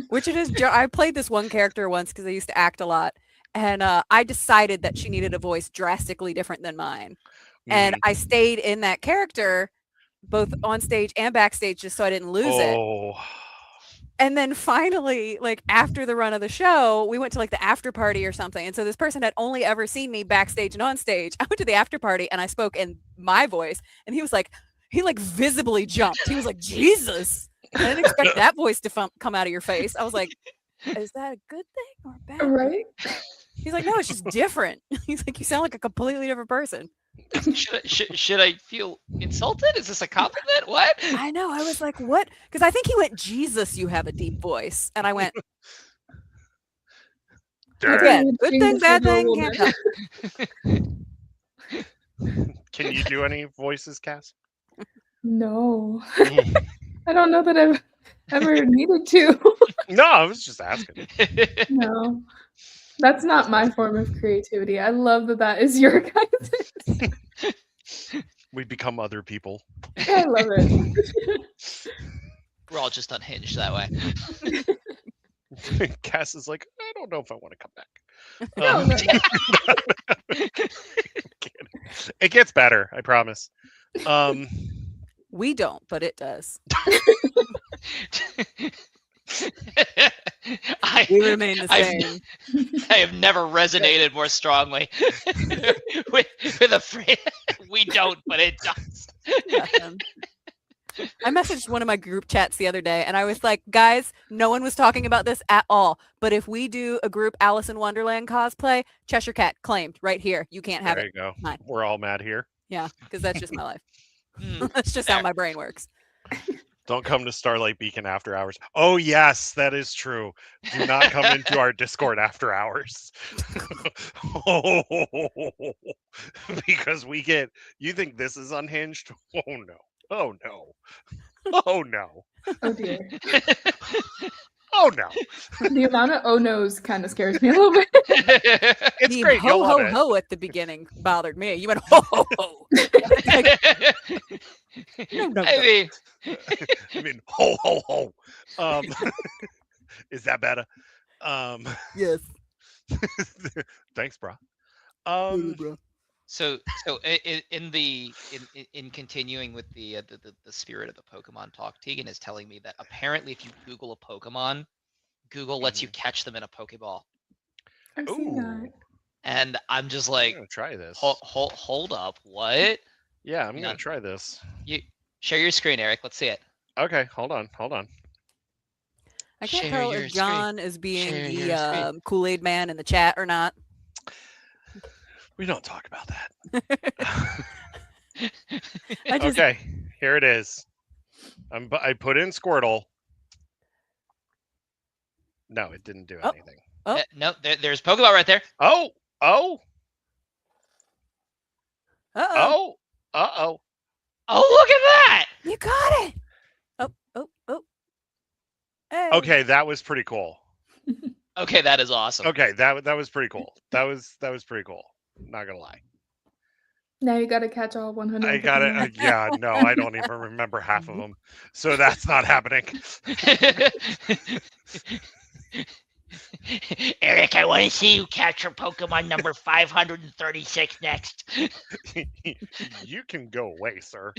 Which it is. I played this one character once because I used to act a lot. And I decided that she needed a voice drastically different than mine. And I stayed in that character both on stage and backstage just so I didn't lose it. Oh, And then finally, like after the run of the show, we went to like the after party or something. And so this person had only ever seen me backstage and on stage. I went to the after party and I spoke in my voice. And he was like, he like visibly jumped. He was like, Jesus. I didn't expect that voice to come out of your face. I was like, is that a good thing or a bad thing? Right? He's like, no, it's just different. He's like, you sound like a completely different person. Should I feel insulted? Is this a compliment? What? I know. I was like, what? Because I think he went, Jesus, you have a deep voice. And I went, again, good thing, bad thing, can't tell. Can you do any voices, Cass? No. I don't know that I've ever needed to. No, I was just asking. No. That's not my form of creativity. I love that that is your guys'. We become other people. I love it. We're all just unhinged that way. Cass is like, I don't know if I want to come back. No. It gets better, I promise. We don't, but it does. We remain the same. I have never resonated more strongly with a phrase. We don't, but it does. I messaged one of my group chats the other day and I was like, guys, no one was talking about this at all. But if we do a group Alice in Wonderland cosplay, Cheshire Cat claimed right here. You can't have there it. you go. Mine. We're all mad here. Yeah, because that's just my life. That's just how my brain works. Don't come to Starlight Beacon after hours. Oh, yes, that is true. Do not come into our Discord after hours. Because we get, you think this is unhinged? Oh, no. Oh, no. Oh, no. Oh dear. Oh, no. The amount of oh no's kind of scares me a little bit. It's The great. You'll ho love ho it. ho at the beginning bothered me. You went ho ho ho. No. I I mean, ho, ho, ho. Is that better? Yes. Thanks, bro. So in continuing with the spirit of the Pokemon talk, Tegan is telling me that apparently if you Google a Pokemon, Google lets you catch them in a Pokeball. I've seen that. And I'm just I'm like, gonna try this. hold up, what? Yeah, I'm Yeah. gonna try this. You share your screen, Eric. Let's see it. Okay, hold on. I can't Share tell your if John is being Share your screen. the Kool-Aid man in the chat or not. We don't talk about that. I just, Okay, here it is. I put in Squirtle. No, it didn't do Oh. anything. Oh. No, there's Pokeball right there. Oh. uh-oh. Oh. Uh-oh. Oh, look at that! You got it. Oh. Hey. Okay, that was pretty cool. Okay, that is awesome. Okay, that was pretty cool. That was pretty cool. Not gonna lie. Now you gotta catch all I 151. got it. Yeah, no, I don't even remember half of them. So that's not happening. Eric, I want to see you capture Pokemon number 536 next. You can go away, sir.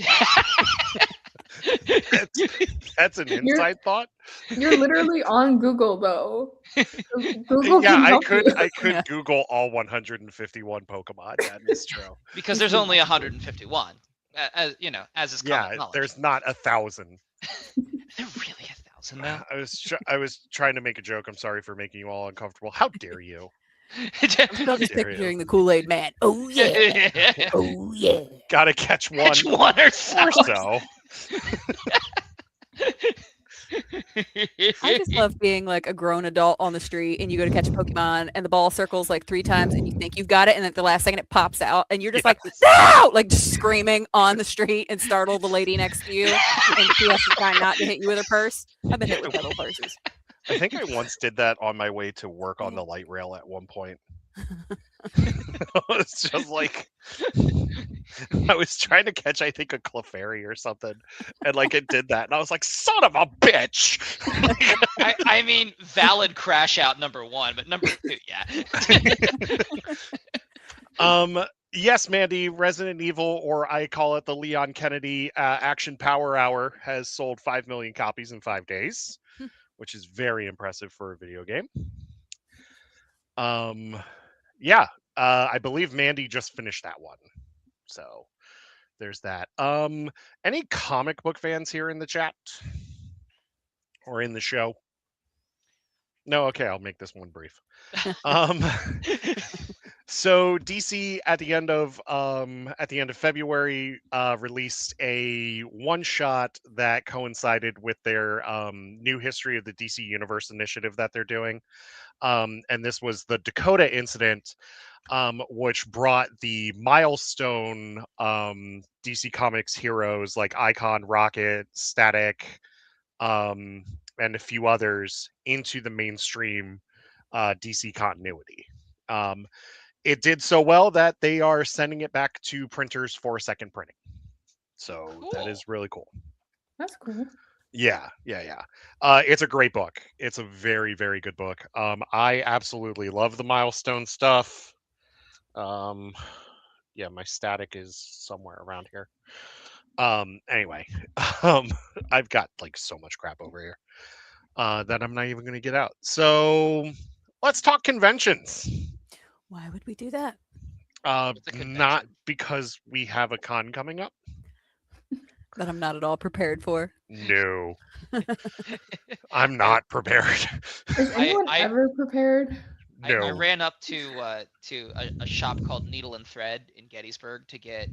That's an inside thought. You're literally on Google though. Google Yeah, can I help could you. I could Yeah. Google all 151 Pokemon. That is true. Because there's only 151. As you know, as is common Yeah, knowledge. there's not 1,000. There really 1,000 though. I was trying to make a joke. I'm sorry for making you all uncomfortable. How dare you? I'm still just dare you. picturing the Kool-Aid man. Oh yeah. Oh yeah. Gotta catch one Catch one or so. or so. I just love being like a grown adult on the street and you go to catch a Pokemon and the ball circles like 3 times and you think you've got it and at the last second it pops out and you're just like, no! Like just screaming on the street and startle the lady next to you and she has to try not to hit you with her purse. I've been hit with metal purses. I think I once did that on my way to work on the light rail at one point. It's just like I was trying to catch, I think, a Clefairy or something, and like it did that, and I was like, "Son of a bitch!" I mean, valid crash out number 1, but number 2, yeah. Yes, Mandy, Resident Evil, or I call it the Leon Kennedy Action Power Hour, has sold 5 million copies in 5 days, which is very impressive for a video game. Yeah, I believe Mandy just finished that one. So there's that. Any comic book fans here in the chat? Or in the show? No, okay, I'll make this one brief. So DC at the end of February released a one-shot that coincided with their new History of the DC Universe initiative that they're doing. And this was the Dakota incident, which brought the milestone DC Comics heroes like Icon, Rocket, Static, and a few others into the mainstream DC continuity. It did so well that they are sending it back to printers for second printing. So that is really cool. That's cool. Yeah. It's a great book. It's a very, very good book. I absolutely love the milestone stuff. Yeah, my static is somewhere around here. Anyway, I've got like so much crap over here that I'm not even going to get out. So let's talk conventions. Why would we do that? Not because we have a con coming up. That I'm not at all prepared for. No, I'm not prepared. Is anyone ever prepared? No. I ran up to a shop called Needle and Thread in Gettysburg to get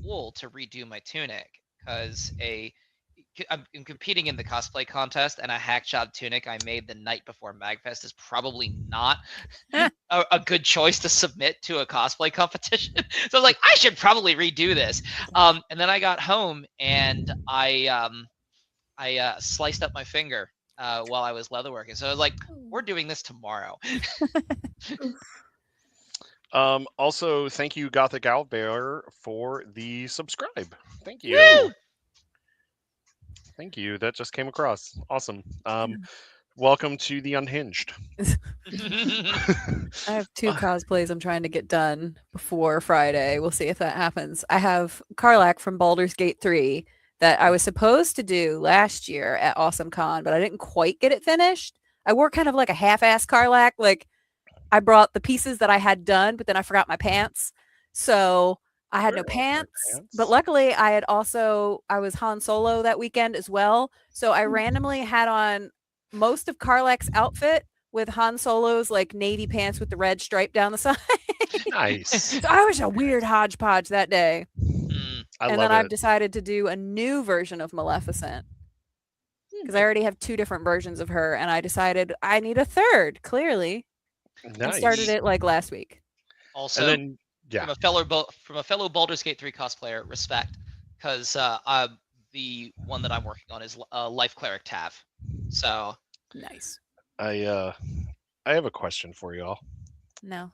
wool to redo my tunic because I'm competing in the cosplay contest, and a hack job tunic I made the night before MagFest is probably not a good choice to submit to a cosplay competition. So I was like, I should probably redo this. And then I got home and I sliced up my finger while I was leatherworking. So I was like, we're doing this tomorrow. Also, thank you, Gothic Owlbear, for the subscribe. Thank you. Woo! Thank you. That just came across. Awesome. Welcome to the Unhinged. I have 2 cosplays I'm trying to get done before Friday. We'll see if that happens. I have Karlach from Baldur's Gate 3 that I was supposed to do last year at Awesome Con, but I didn't quite get it finished. I wore kind of like a half-ass Karlach. Like I brought the pieces that I had done, but then I forgot my pants. So I had no pants, but luckily I was Han Solo that weekend as well. So I randomly had on most of Karlach's outfit with Han Solo's like navy pants with the red stripe down the side. Nice. So I was a weird hodgepodge that day. And then I've decided to do a new version of Maleficent because I already have 2 different versions of her, and I decided I need a third. Clearly, and started it like last week. Also, and then, yeah, from a fellow Baldur's Gate 3 cosplayer, respect, because the one that I'm working on is Life Cleric Tav. So nice. I have a question for y'all. No.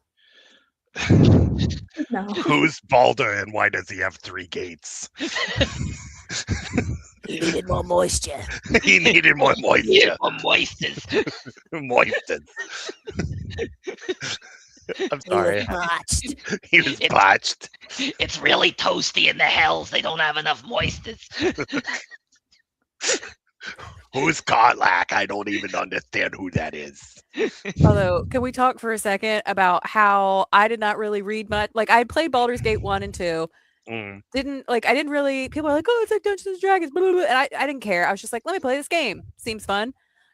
No. Who's Balder and why does he have 3 gates? He needed more moisture. He needed more moisture. More moisters. Moisted. I'm He was sorry. botched. He was botched. It's really toasty in the hells. They don't have enough moisters. Who's Karlak? I don't even understand who that is. Although, can we talk for a second about how I did not really read much? Like, I played Baldur's Gate 1 and 2. I didn't really, people are like, oh, it's like Dungeons and Dragons, blah, blah, blah. And I didn't care. I was just like, let me play this game. Seems fun.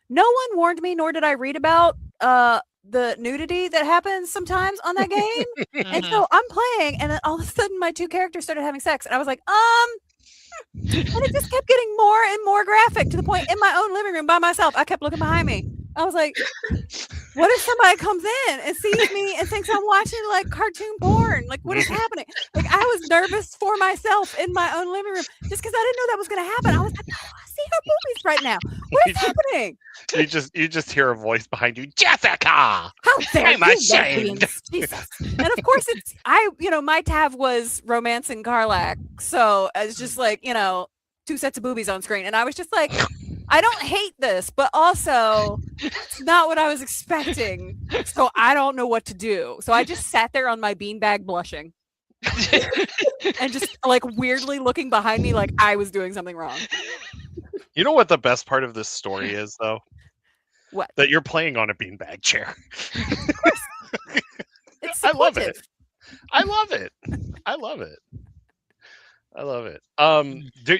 No one warned me, nor did I read about the nudity that happens sometimes on that game. And so I'm playing, and then all of a sudden my 2 characters started having sex. And I was like, and it just kept getting more and more graphic to the point in my own living room by myself. I kept looking behind me. I was like, what if somebody comes in and sees me and thinks I'm watching like cartoon porn? Like, what is happening? Like, I was nervous for myself in my own living room just because I didn't know that was going to happen. I was like, oh, I see her boobies right now. What is happening? You just hear a voice behind you, Jessica. How dare I'm you, ashamed. lesbians? Jesus. And of course, my tab was romancing Karlak, so it's just like 2 sets of boobies on screen, and I was just like, I don't hate this, but also it's not what I was expecting. So I don't know what to do. So I just sat there on my beanbag blushing and just like weirdly looking behind me like I was doing something wrong. You know what the best part of this story is, though? What? That you're playing on a beanbag chair. It's I love supportive. it. I love it. I love it. I love it.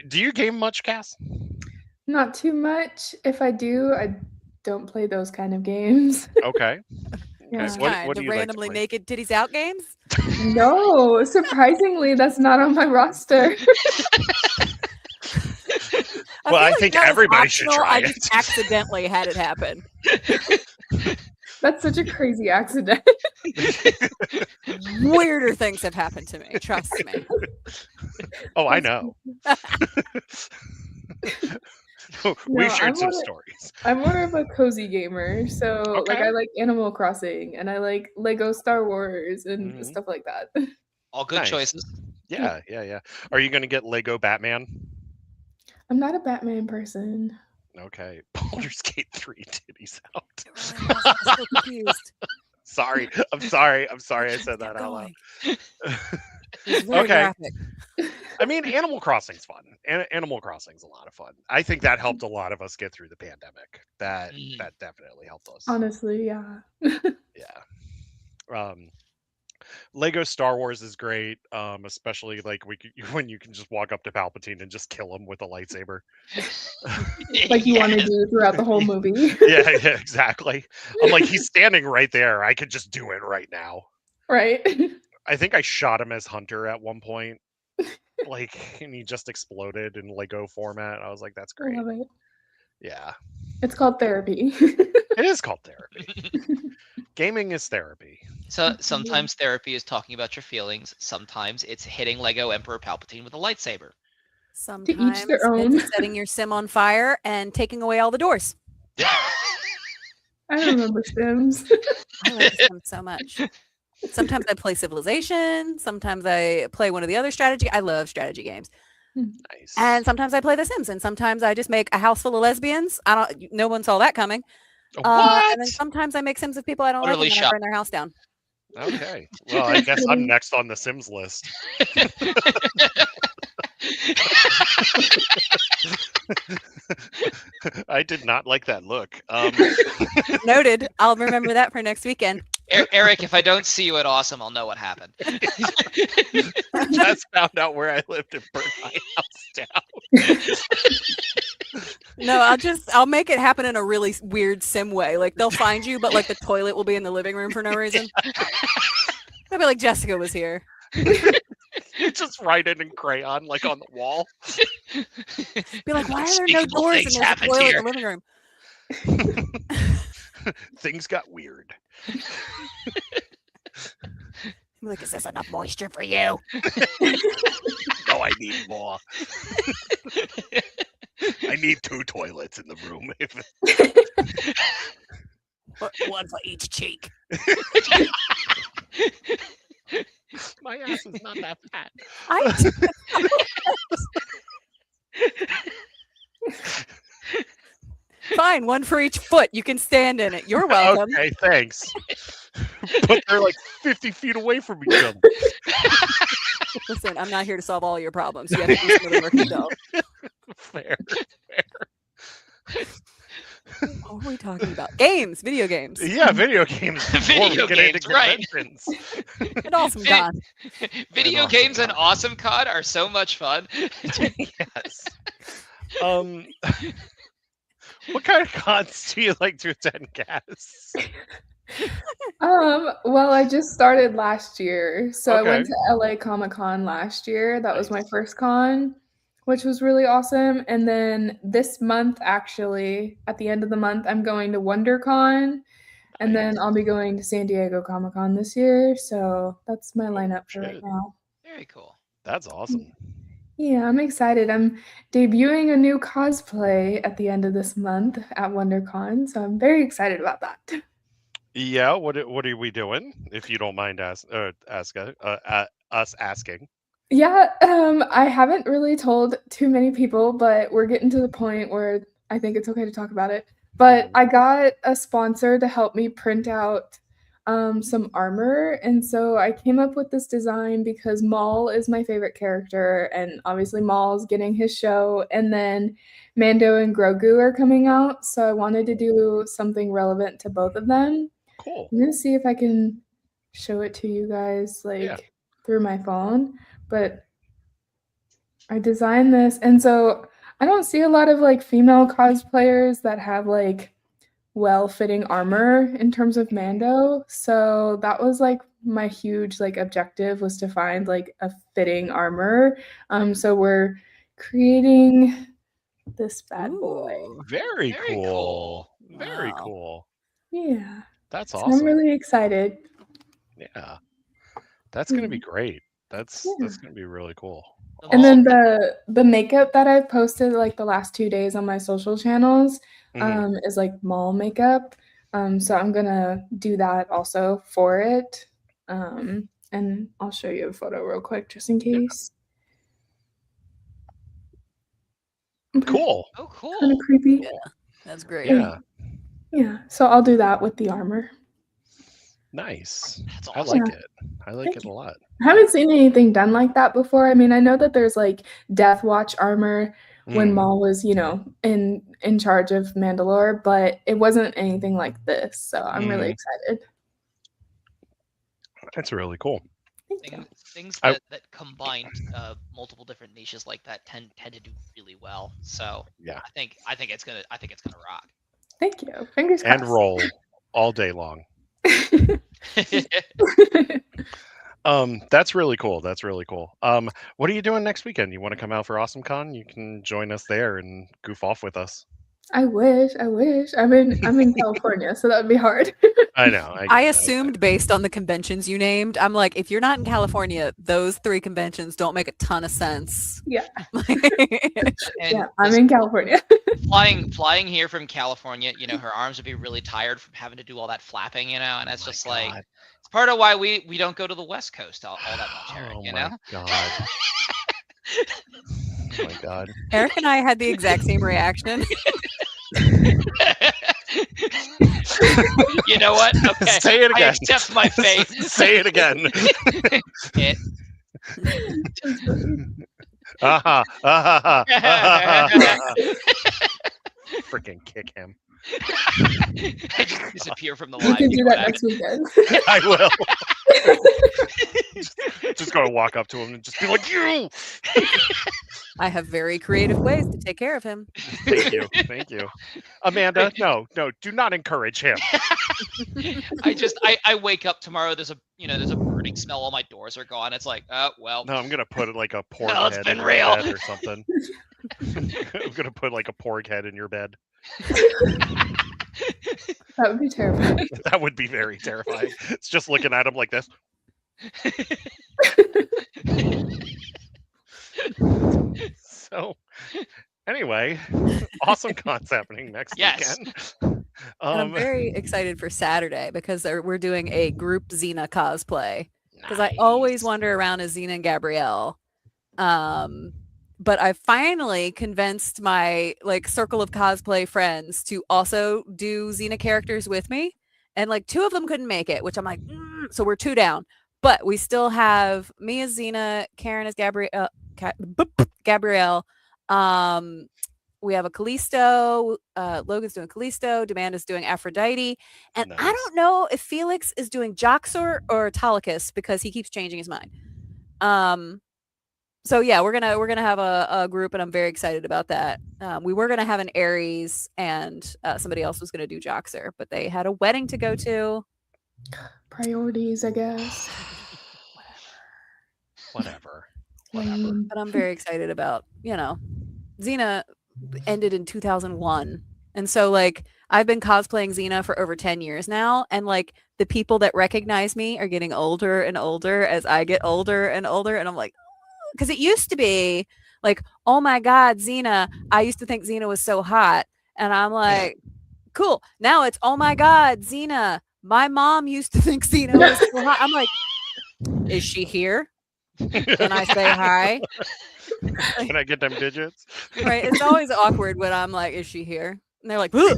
Do you game much, Cass? Not too much. If I do, I don't play those kind of games. Okay. Yeah. Okay. What The do you like to randomly play? naked titties out games? No, surprisingly, that's not on my roster. Well, I feel think that was everybody should optional. try I it. just accidentally had it happen. That's such a crazy accident. Weirder things have happened to me. Trust me. Oh, I know. No, We've shared I'm some more- stories. I'm more of a cozy gamer. So like Okay. I like Animal Crossing and I like Lego Star Wars and Mhm. stuff like that. All good Nice. choices. Yeah. Are you going to get Lego Batman? I'm not a Batman person. Okay. Baldur's Gate 3 titties out. I'm so confused. Sorry. I'm sorry I said that Kept out loud. going. It's very Okay. graphic. I mean, Animal Crossing's fun. Animal Crossing's a lot of fun. I think that helped a lot of us get through the pandemic. That definitely helped us. Honestly, yeah. Yeah. Lego Star Wars is great, especially like when you can just walk up to Palpatine and just kill him with a lightsaber. Like you want to do throughout the whole movie. Yeah, exactly. I'm like, he's standing right there. I could just do it right now. Right. I think I shot him as Hunter at one point, like, and he just exploded in Lego format. I was like, that's I great. love it. Yeah, It's called therapy. it is called therapy. Gaming is therapy. So sometimes therapy is talking about your feelings. Sometimes it's hitting Lego Emperor Palpatine with a lightsaber. Sometimes their own. it's setting your sim on fire and taking away all the doors. I remember Sims. I like Sims so much. Sometimes I play Civilization. Sometimes I play one of the other strategy. I love strategy games. Nice. And sometimes I play The Sims. And sometimes I just make a house full of lesbians. No one saw that coming. What? And then sometimes I make Sims with people I don't Utterly like and then I shocked. burn their house down. Okay. Well, I guess I'm next on the Sims list. I did not like that look. Noted. I'll remember that for next weekend. Eric, if I don't see you at Awesome, I'll know what happened. Just found out where I lived and burned my house down. No, I'll make it happen in a really weird sim way. Like they'll find you, but like the toilet will be in the living room for no reason. They'll be like, Jessica was here. You just write it in crayon, like on the wall. Be like, why are there no Unspeakable doors things in this happened toilet here. in the living room? Things got weird. Be like, is this enough moisture for you? No, I need more. I need 2 toilets in the room. One for each cheek. My ass is not that fat. I Fine, one for each foot. You can stand in it. You're welcome. Okay, thanks. But they're like 50 feet away from each other. Listen, I'm not here to solve all your problems. You have to do some of the work yourself. Fair. What were we talking about? Games, video games. Yeah, video games. Video games, right. And awesome God. Video And games awesome and Awesome COD are so much fun. Yes. What kind of cons do you like to attend, Cass? Well, I just started last year. So I went Okay. to LA Comic-Con last year. That was my Nice. first con, which was really awesome. And then this month, actually, at the end of the month, I'm going to WonderCon. And then I'll be going to San Diego Comic-Con this year. So that's my lineup for right shit. now. Very cool. That's awesome. Yeah, I'm excited. I'm debuting a new cosplay at the end of this month at WonderCon. So I'm very excited about that. Yeah, what are we doing? If you don't mind us asking. Yeah, I haven't really told too many people, but we're getting to the point where I think it's okay to talk about it. But I got a sponsor to help me print out some armor, and so I came up with this design because Maul is my favorite character, and obviously Maul's getting his show, and then Mando and Grogu are coming out, so I wanted to do something relevant to both of them. Cool. I'm gonna see if I can show it to you guys through my phone, but I designed this, and so I don't see a lot of like female cosplayers that have like well-fitting armor in terms of Mando. So that was like my huge like objective, was to find like a fitting armor. So we're creating this bad boy. Ooh, Very Very cool. cool. Very Wow. cool. Yeah. That's So awesome. I'm really excited. Yeah. That's gonna be Yeah. great. That's Yeah. gonna be really cool. And then the makeup that I've posted like the last 2 days on my social channels Mhm. is like mall makeup. So I'm gonna do that also for it. And I'll show you a photo real quick just in case. Okay. Cool. Oh, Kind cool. of creepy. Yeah, that's great. Yeah. Yeah. So I'll do that with the armor. Nice. That's I awesome. like it. I like Thank it a you. lot. I haven't seen anything done like that before. I mean, I know that there's like Death Watch armor when Mm. Maul was, in charge of Mandalore, but it wasn't anything like this. So I'm really Mhm. excited. That's really cool. Thank you. Things I- that combine multiple different niches like that tend to do really well. So Yeah. I think it's gonna rock. Thank you. Fingers And crossed. roll all day long. That's really cool. That's really cool. What are you doing next weekend? You want to come out for Awesome Con? You can join us there and goof off with us. I wish. I'm in California, so that would be hard. I know. I assumed based on the conventions you named, I'm like, if you're not in California, those 3 conventions don't make a ton of sense. Yeah. And Yeah, I'm in California. flying here from California, her arms would be really tired from having to do all that flapping, and it's just like God. it's part of why we don't go to the West Coast all that much, Eric. Oh You my know. God. Oh my God. Eric and I had the exact same reaction. You know what? Okay. Say it I again. accept my fate. Say it again. It- Freaking kick him. I just disappear from the You live. can You do know that what next weekend. I will. Just gonna walk up to him and just be like, "You." I have very creative ways to take care of him. Thank you. Thank you. Amanda, no, do not encourage him. I wake up tomorrow. There's a burning smell. All my doors are gone. It's like, well. No, I'm gonna put like a pork No, it's head been in real. your bed or something. I'm gonna put like a pork head in your bed. That would be terrifying. That would be very terrifying. It's just looking at him like this. So, anyway, awesome cons happening next Yes. weekend. And I'm very excited for Saturday because we're doing a group Xena cosplay. because I always wander around as Xena and Gabrielle. But I finally convinced my like circle of cosplay friends to also do Xena characters with me, and like 2 of them couldn't make it, which I'm like, so we're 2 down. But we still have me as Xena, Karen as Gabrielle. We have a Callisto. Logan's doing Callisto. Demanda's doing Aphrodite, and I Nice. don't know if Felix is doing Joxer or Autolycus because he keeps changing his mind. So yeah, we're gonna have a group, and I'm very excited about that. We were gonna have an Aries, and somebody else was gonna do Joxer, but they had a wedding to go to. Priorities, I guess. Whatever. Lame. But I'm very excited about, Xena ended in 2001. And so like I've been cosplaying Xena for over 10 years now, and like the people that recognize me are getting older and older as I get older and older, and I'm like, because it used to be like, oh my God, Xena. I used to think Xena was so hot. And I'm like, cool. Now it's, oh my God, Xena. My mom used to think Xena was so hot. I'm like, is she here? Can I say hi? Can I get them digits? Right. It's always awkward when I'm like, is she here? And they're like, "Ugh."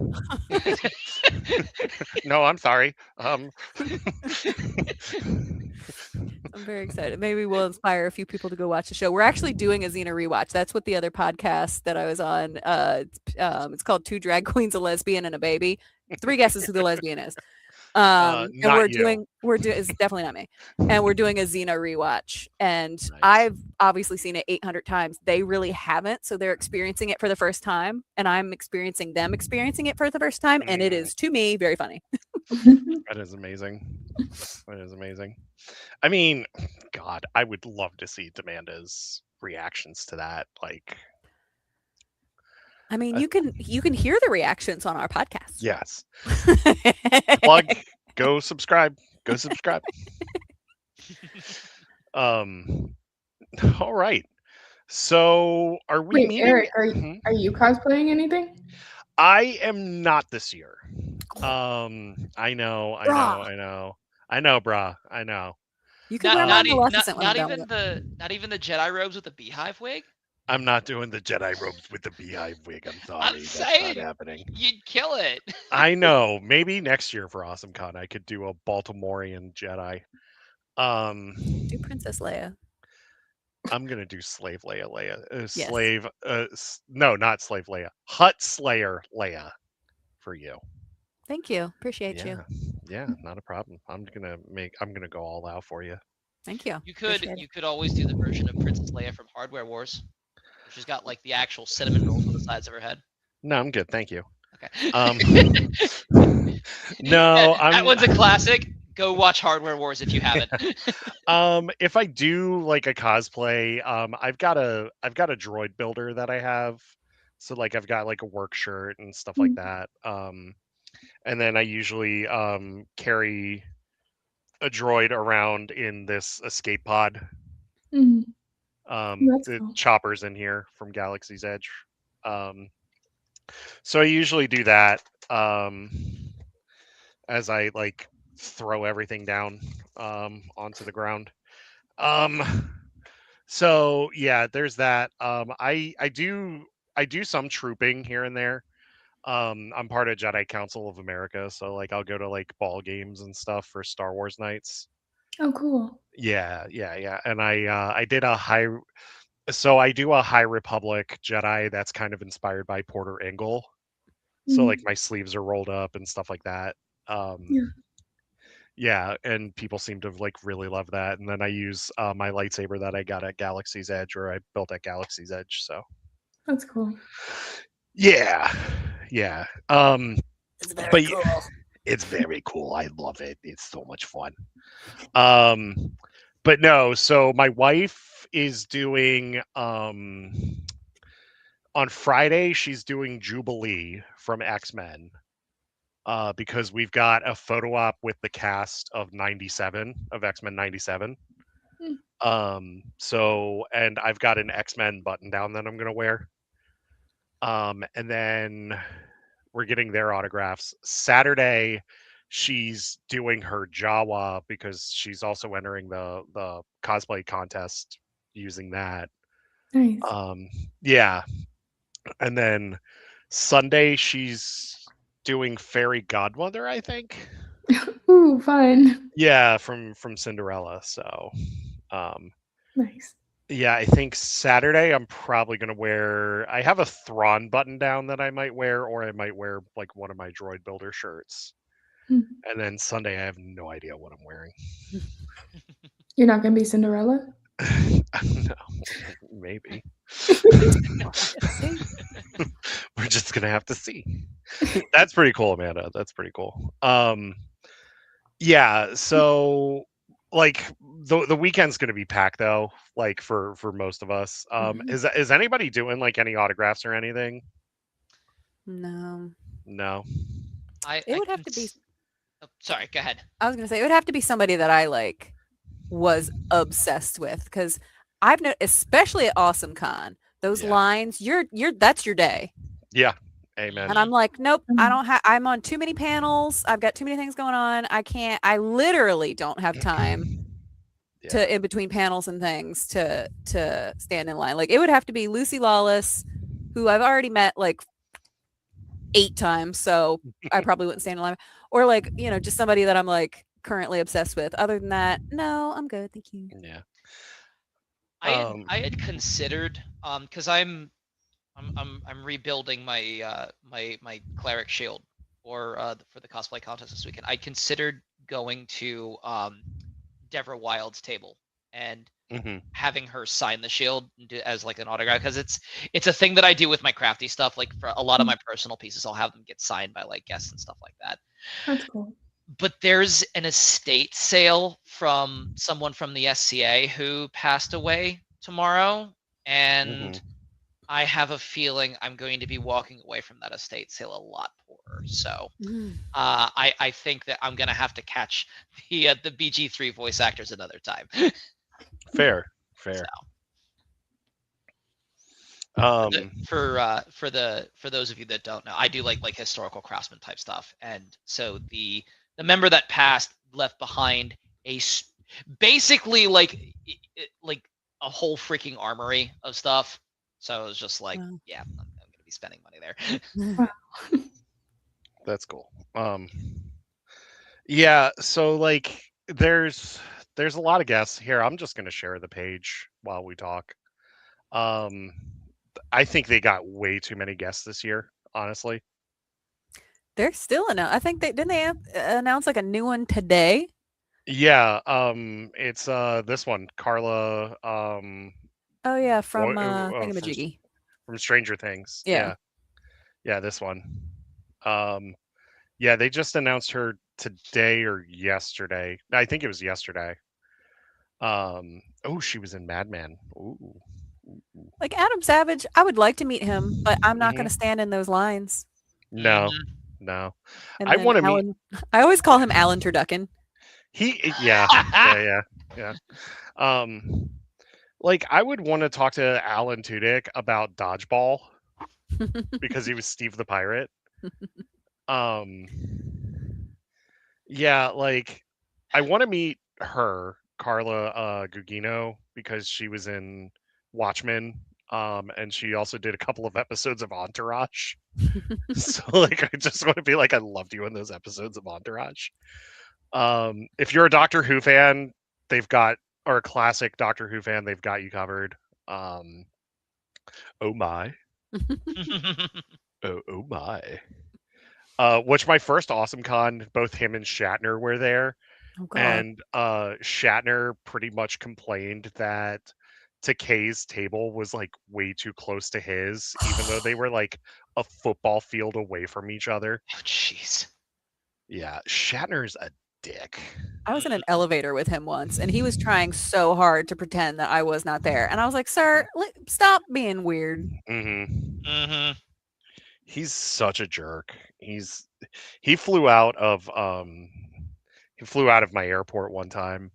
No, I'm sorry. I'm very excited. Maybe we'll inspire a few people to go watch the show. We're actually doing a Xena rewatch. That's what the other podcast that I was on. It's called Two Drag Queens, a Lesbian, and a Baby. 3 guesses who the lesbian is. And Not we're you. doing it's definitely not me. And we're doing a Xena rewatch. And Nice. I've obviously seen it 800 times. They really haven't, so they're experiencing it for the first time, and I'm experiencing them experiencing it for the first time, and it is, to me, very funny. That is amazing. That is amazing. I mean, God, I would love to see Demanda's reactions to that. Like, I mean, you can hear the reactions on our podcast. yes. Plug. Go subscribe. Go subscribe. All right. So, are we Wait, meeting? Eric, Mhm. are you cosplaying anything? I am not this year. I know, brah. I know. You can wear Not, my not, Maleficent when I'm not done with even it. not even the Jedi robes with the beehive wig. I'm not doing the Jedi robes with the beehive wig. I'm sorry. I'm That's saying not happening. you'd kill it. I know. Maybe next year for Awesome Con, I could do a Baltimorean Jedi. Do Princess Leia. I'm gonna do Slave Leia. Yes. Slave. No, not Slave Leia. Hut Slayer Leia for you. Thank you. Appreciate you. Yeah, not a problem. I'm gonna go all out for you. Thank you. You could Appreciate it. always do the version of Princess Leia from Hardware Wars. She's got like the actual cinnamon rolls on the sides of her head. No, I'm good. Thank you. Okay. No, that one's a classic. Go watch Hardware Wars if you haven't. If I do like a cosplay, I've got a droid builder that I have. So like I've got like a work shirt and stuff like that. And then I usually carry a droid around in this escape pod. Mm. That's The cool. chopper's in here from Galaxy's Edge. So I usually do that as I like throw everything down onto the ground. So yeah, there's that. I do some trooping here and there. I'm part of Jedi Council of America, so like I'll go to like ball games and stuff for Star Wars nights. Oh, cool. Yeah. And I did a high so I do a High Republic Jedi that's kind of inspired by Porter Engle. So like my sleeves are rolled up and stuff like that. Yeah. Yeah, and people seem to like really love that. And then I use my lightsaber that I got at Galaxy's Edge, or I built at Galaxy's Edge. So That's cool. yeah. It's very cool. It's very cool. I love it. It's so much fun. But no, so my wife is doing on Friday, she's doing Jubilee from X-Men. Because we've got a photo op with the cast of 97 of X-Men 97. So and I've got an X-Men button down that I'm gonna wear. And then we're getting their autographs. Saturday, she's doing her Jawa because she's also entering the cosplay contest using that. Nice. Yeah, and then Sunday she's doing Fairy Godmother, I think. Ooh, fun. Yeah, from Cinderella. So, um, Nice. yeah, I think Saturday I'm probably gonna wear. I have a Thrawn button down that I might wear, or I might wear like one of my Droid Builder shirts. Hmm. And then Sunday I have no idea what I'm wearing. You're not gonna be Cinderella? No, maybe. See? We're just gonna have to see. That's pretty cool, Amanda. That's pretty cool. Yeah, so like the weekend's gonna be packed though, like for most of us. Mhm. Is anybody doing like any autographs or anything? No. No. It would have to be. Oh, sorry, go ahead. I was gonna say it would have to be somebody that I like was obsessed with because I've known, especially at Awesome Con, those Yeah. lines. You're that's your day, Yeah. Amen. and I'm like, nope, I Mhm. don't have. I'm on too many panels. I've got too many things going on. I can't. I literally don't have time Yeah. to in between panels and things to stand in line. Like it would have to be Lucy Lawless, who I've already met like 8 times, so I probably wouldn't stand in line. Or like, just somebody that I'm like currently obsessed with. Other than that, no, I'm good. Thank you. Yeah. I had considered because I'm rebuilding my my cleric shield for the cosplay contest this weekend. I considered going to Deborah Wild's table and hmm having her sign the shield as like an autograph because it's a thing that I do with my crafty stuff. Like for a lot of my personal pieces, I'll have them get signed by like guests and stuff like that. That's cool. But there's an estate sale from someone from the SCA who passed away tomorrow, and I have a feeling I'm going to be walking away from that estate sale a lot poorer. So I think that I'm gonna have to catch the BG3 voice actors another time. Fair. So, Um, for those of you that don't know, I do like historical craftsman type stuff, and so the member that passed left behind basically like a whole freaking armory of stuff. So it was just like, Wow. yeah, I'm gonna be spending money there. Wow. that's cool. Yeah, so like there's a lot of guests here. I'm just gonna share the page while we talk. I think they got way too many guests this year, honestly. They're still I think they didn't they announce like a new one today? Yeah, it's this one, Carla, Oh yeah, from from Thingamajiggy. Stranger Things. Yeah. Yeah, this one. Yeah, they just announced her today or yesterday. I think it was yesterday. Oh, she was in Madman. Ooh. Like Adam Savage, I would like to meet him, but I'm not going Mhm. to stand in those lines. No, Mhm. no. And I then want to meet. Alan, I always call him Alan Turducken. Yeah. Like I would want to talk to Alan Tudyk about dodgeball because he was Steve the Pirate. Um, yeah, like I want to meet her, Carla Gugino, because she was in Watchmen. And she also did a couple of episodes of Entourage. So like I just want to be like, I loved you in those episodes of Entourage. If you're a Doctor Who fan, they've got or a classic Doctor Who fan, they've got you covered. Oh my. Oh my. Which my first Awesome Con, both him and Shatner were there. Oh God. And Shatner pretty much complained that Takei's table was like way too close to his, even though they were like a football field away from each other. Oh jeez. Yeah, Shatner's a dick. I was in an elevator with him once, and he was trying so hard to pretend that I was not there. And I was like, "Sir, stop being weird." Mhm. He's such a jerk. He flew out of my airport one time,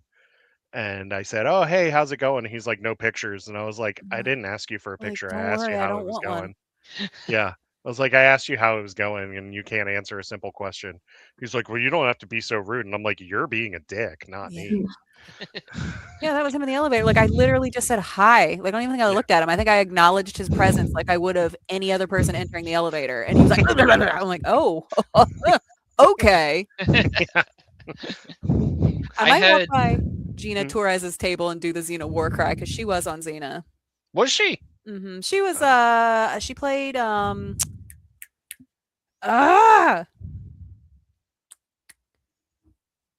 and I said, "Oh, hey, how's it going?" He's like, "No pictures," and I was like, "I didn't ask you for a Like, picture. don't I asked you worry, I how it don't was want one. going." Yeah, I was like, I asked you how it was going, and you can't answer a simple question. He's like, well, you don't have to be so rude. And I'm like, you're being a dick, not me. Yeah, that was him in the elevator. Like I literally just said hi. Like I don't even think I looked at him. I think I acknowledged his presence like I would have any other person entering the elevator. And he was like, I'm like, oh, okay. Yeah. I might walk by Gina Torres's table and do the Xena war cry because she was on Xena. Was she? She was she played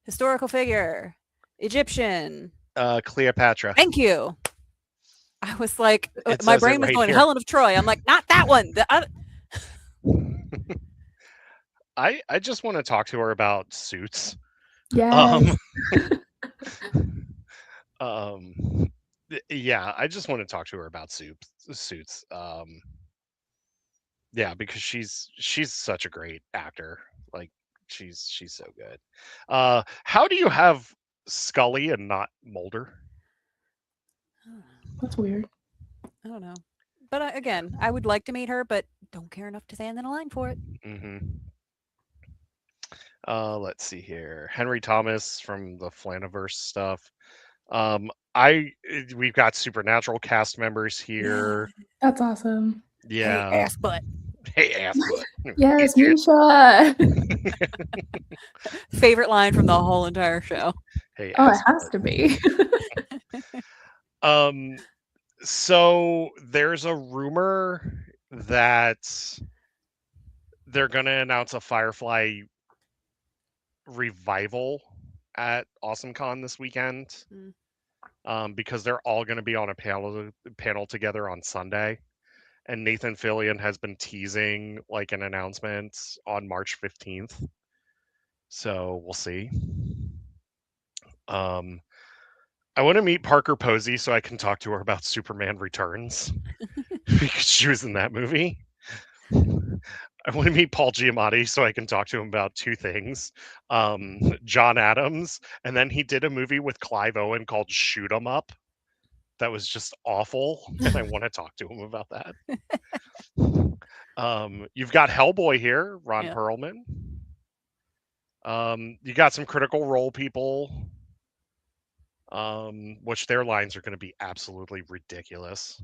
historical figure, Egyptian. Cleopatra. Thank you. I was like, It my says it brain was right going here. Helen of Troy. I'm like, not that one. I just want to talk to her about Suits. Yes. Yeah, I just want to talk to her about Suits. Yeah, because she's such a great actor. Like she's so good. How do you have Scully and not Mulder? That's weird. I don't know. But again, I would like to meet her, but don't care enough to stand in a line for it. Let's see here. Henry Thomas from the Flaniverse stuff. We've got Supernatural cast members here. That's awesome. Yeah. Hey, ass butt. Hey, ass butt. Yes, Misha. Favorite line from the whole entire show. Hey, Oh, it ass has to be. So there's a rumor that they're gonna announce a Firefly revival at AwesomeCon this weekend. Because they're all going to be on a panel together on Sunday, and Nathan Fillion has been teasing like an announcement on March 15th. So we'll see. I want to meet Parker Posey so I can talk to her about Superman Returns because she was in that movie. I want to meet Paul Giamatti so I can talk to him about two things. John Adams, and then he did a movie with Clive Owen called Shoot 'em Up. That was just awful, and I want to talk to him about that. You've got Hellboy here, Ron Perlman. You got some Critical Role people, which their lines are going to be absolutely ridiculous.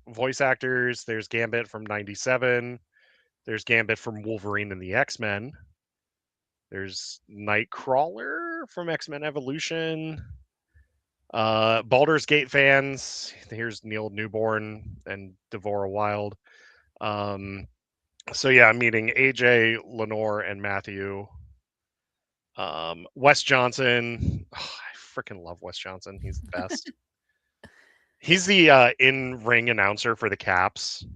Voice actors, there's Gambit from 97. There's Gambit from Wolverine and the X-Men. There's Nightcrawler from X-Men Evolution. Baldur's Gate fans, here's Neil Newborn and Devorah Wild. So yeah, I'm meeting AJ, Lenore, and Matthew. Wes Johnson. Oh, I freaking love Wes Johnson. He's the best. He's the in-ring announcer for the Caps.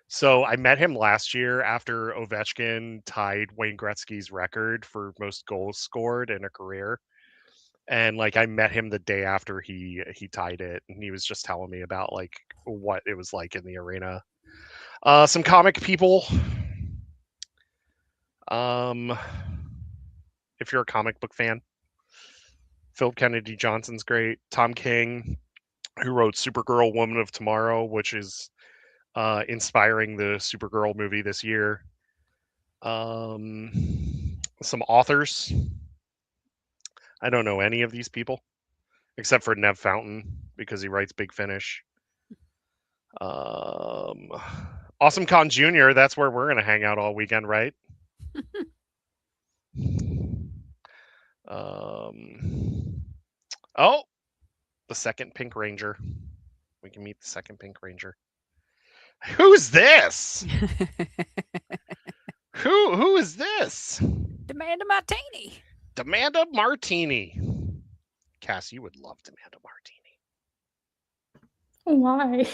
So I met him last year after Ovechkin tied Wayne Gretzky's record for most goals scored in a career. And like I met him the day after he tied it, and he was just telling me about like what it was like in the arena. Some comic people. If you're a comic book fan, Philip Kennedy Johnson's great. Tom King, who wrote Supergirl Woman of Tomorrow, which is inspiring the Supergirl movie this year. Some authors. I don't know any of these people except for Nev Fountain because he writes Big Finish. AwesomeCon Jr., that's where we're going to hang out all weekend, right? Oh, the second Pink Ranger. We can meet the second Pink Ranger. Who's this? Who is this? Demanda Martini. Demanda Martini. Cass, you would love Demanda Martini. Why?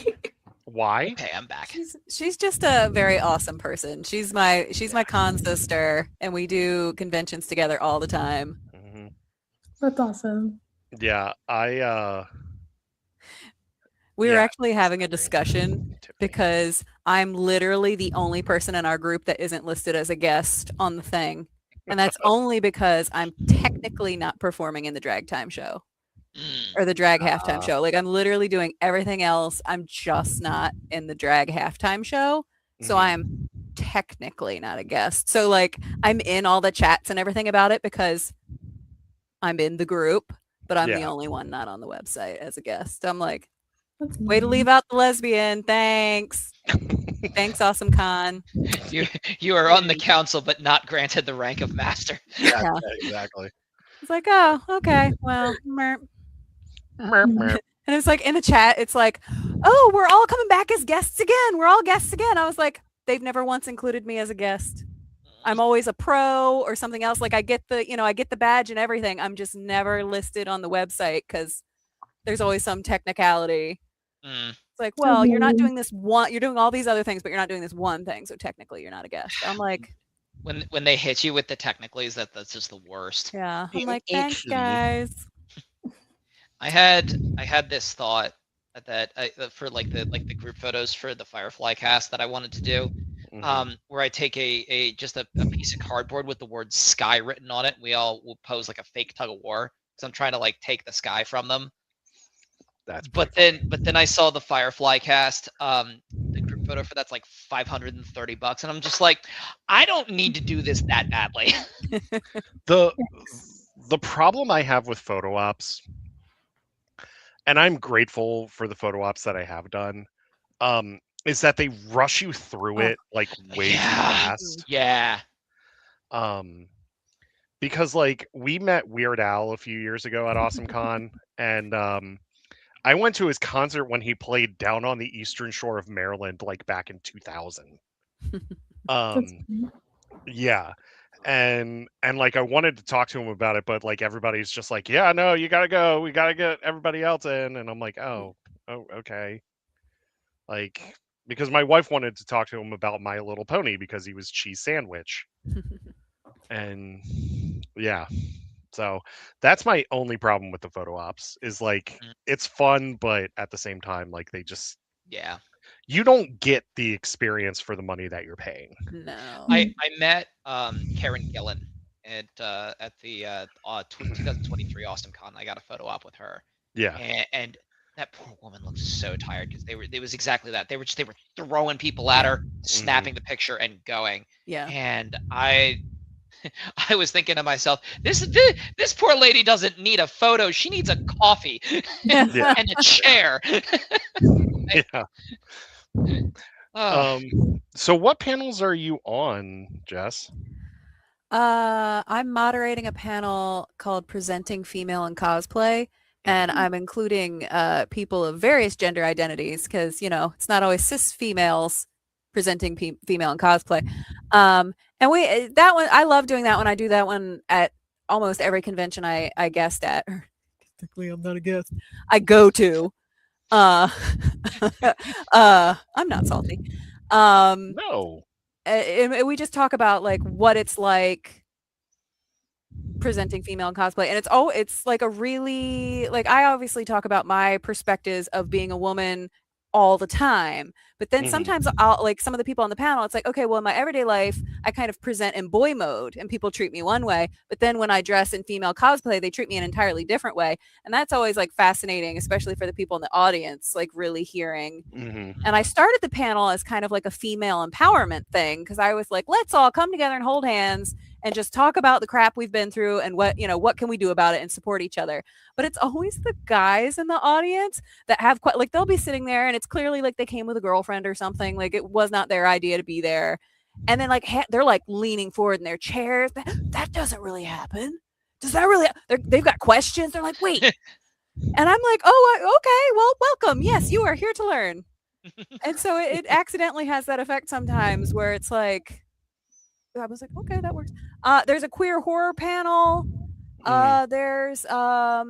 Why? Okay, I'm back. She's just a very awesome person. She's my con sister, and we do conventions together all the time. Mm-hmm. That's awesome. Yeah, we were actually having a discussion because I'm literally the only person in our group that isn't listed as a guest on the thing. And that's only because I'm technically not performing in the Drag Time show. or the drag halftime Ah. show. Like I'm literally doing everything else. I'm just not in the drag halftime show. So Mhm. I'm technically not a guest. So like I'm in all the chats and everything about it because I'm in the group, but I'm the Yeah. only one not on the website as a guest. I'm like, That's way to leave nice. out the lesbian. Thanks. Thanks, Awesome Con. You are on the council, but not granted the rank of master. Yeah, Yeah. exactly. It's like, oh, okay. Well, merp. Merp, merp. And it's like in the chat, it's like, oh, we're all coming back as guests again. We're all guests again. I was like, they've never once included me as a guest. I'm always a pro or something else. Like I get the badge and everything. I'm just never listed on the website because there's always some technicality. Mm. It's like, well, you're not doing this one. You're doing all these other things, but you're not doing this one thing. So technically, you're not a guest. I'm like, When they hit you with the technicalities, that's just the worst. yeah. I'm In like, thanks, HD. guys. I had this thought that for like the group photos for the Firefly cast that I wanted to do, Mhm. where I take just a piece of cardboard with the word sky written on it. We all will pose like a fake tug of war because I'm trying to like take the sky from them. That's But pretty then I saw the Firefly cast, the group photo for that's like $530, and I'm just like, I don't need to do this that badly. the the problem I have with photo ops, and I'm grateful for the photo ops that I have done, is that they rush you through Oh. it like way too Yeah. fast. Yeah. Because like we met Weird Al a few years ago at Awesome Con, and I went to his concert when he played down on the eastern shore of Maryland, like back in 2000. That's Yeah. And like I wanted to talk to him about it, but like everybody's just like, yeah, no, you gotta go. We gotta get everybody else in. And I'm like, oh, okay. Like, because my wife wanted to talk to him about My Little Pony because he was cheese sandwich. And yeah. So that's my only problem with the photo ops is like Mm. it's fun, but at the same time, like they just Yeah. you don't get the experience for the money that you're paying. No. I met Karen Gillan at the 2023 Austin Con. I got a photo op with her, Yeah. and that poor woman looked so tired because it was exactly that. They were throwing people at her, snapping the picture and going. Yeah. And I was thinking to myself, this poor lady doesn't need a photo. She needs a coffee Yeah. and a chair. Yeah. Oh, So what panels are you on, Jess? I'm moderating a panel called Presenting Female in Cosplay, and I'm including people of various gender identities because, it's not always cis females presenting female in cosplay. And that one, I love doing that one. I do that one at almost every convention I guest at. Technically, I'm not a guest. I go to. I'm not salty. No. And we just talk about like what it's like presenting female in cosplay, and it's like a really, like, I obviously talk about my perspectives of being a woman all the time, but then sometimes I'll, like, some of the people on the panel, it's like, okay, well, in my everyday life I kind of present in boy mode and people treat me one way, but then when I dress in female cosplay they treat me an entirely different way, and that's always like fascinating, especially for the people in the audience, like really hearing. And I started the panel as kind of like a female empowerment thing because I was like, let's all come together and hold hands and just talk about the crap we've been through and what can we do about it and support each other. But it's always the guys in the audience that have quite, like, they'll be sitting there and it's clearly like they came with a girlfriend or something, like it was not their idea to be there, and then like they're like leaning forward in their chairs. That doesn't really happen. Does that really? They've got questions. They're like, wait. And I'm like, oh, okay, well, welcome. Yes, you are here to learn. And so it accidentally has that effect sometimes where it's like, I was like, okay, that works. There's a queer horror panel. There's how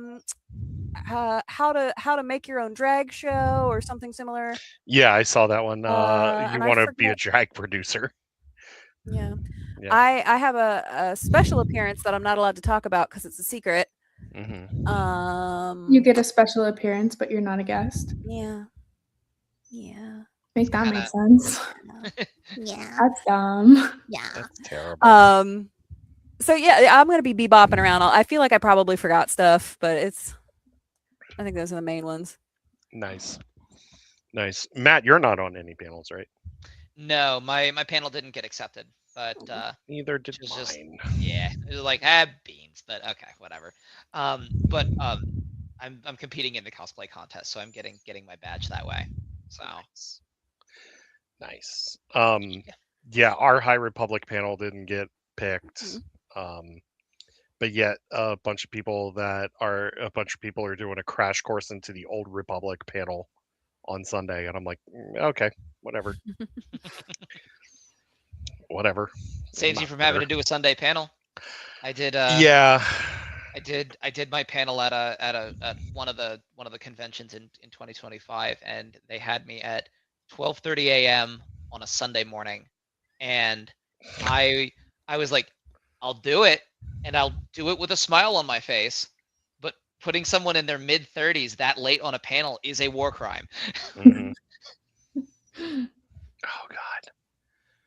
to make your own drag show or something similar. Yeah, I saw that one. You and I want to be a forget- drag producer. Yeah. Yeah. I have a special appearance that I'm not allowed to talk about because it's a secret. You get a special appearance, but you're not a guest. Yeah. Make that make sense. Yeah. That's dumb. Yeah. That's terrible. So yeah, I'm gonna be bebopping around. I feel like I probably forgot stuff, but it's I think those are the main ones. Nice. Matt, you're not on any panels, right? No, my panel didn't get accepted, but Neither did it was just mine. yeah, it was like beans, but okay, whatever. But I'm competing in the cosplay contest, so I'm getting my badge that way. So Nice. yeah. Yeah, our High Republic panel didn't get picked. But yet a bunch of people are doing a crash course into the Old Republic panel on Sunday, and I'm like, okay, whatever. Whatever. Saves you from having to do a Sunday panel. I did Yeah. I did my panel at one of the conventions in 2025, and they had me at 12:30 a.m. on a Sunday morning, and I was like, I'll do it, and I'll do it with a smile on my face, but putting someone in their mid-30s that late on a panel is a war crime. Oh God.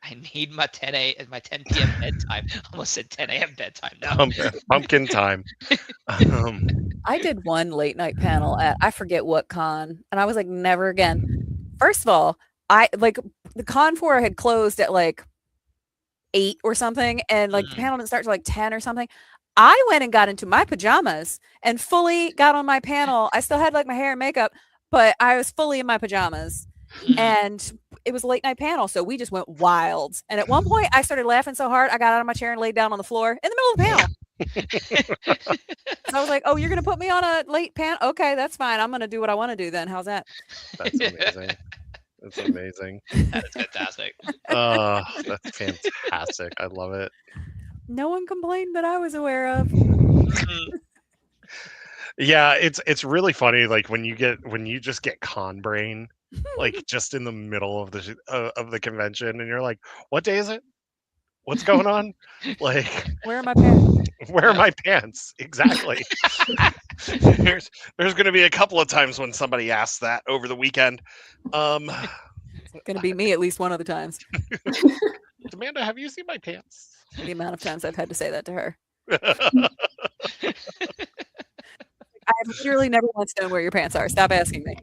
I need my 10 p.m. bedtime. Almost said 10 a.m. bedtime. No. Pumpkin time. I did one late night panel at I forget what con, and I was like, never again. First of all, I like the con for had closed at like 8 or something, and like the panel didn't start till like 10 or something. I went and got into my pajamas and fully got on my panel. I still had like my hair and makeup, but I was fully in my pajamas. And it was a late night panel, so we just went wild. And at one point, I started laughing so hard, I got out of my chair and laid down on the floor in the middle of the panel. So I was like, "Oh, you're gonna put me on a late panel? Okay, that's fine. I'm gonna do what I want to do then. How's that?" That's amazing. That's amazing. That is fantastic. That's fantastic. I love it. No one complained that I was aware of. Yeah, it's really funny. Like when you just get con brain, like just in the middle of the convention, and you're like, "What day is it? What's going on? Like, where are my pants? Where are my pants? Exactly." there's going to be a couple of times when somebody asks that over the weekend. It's going to be me at least one of the times. Amanda, have you seen my pants? The amount of times I've had to say that to her. I've literally never once known where your pants are. Stop asking me.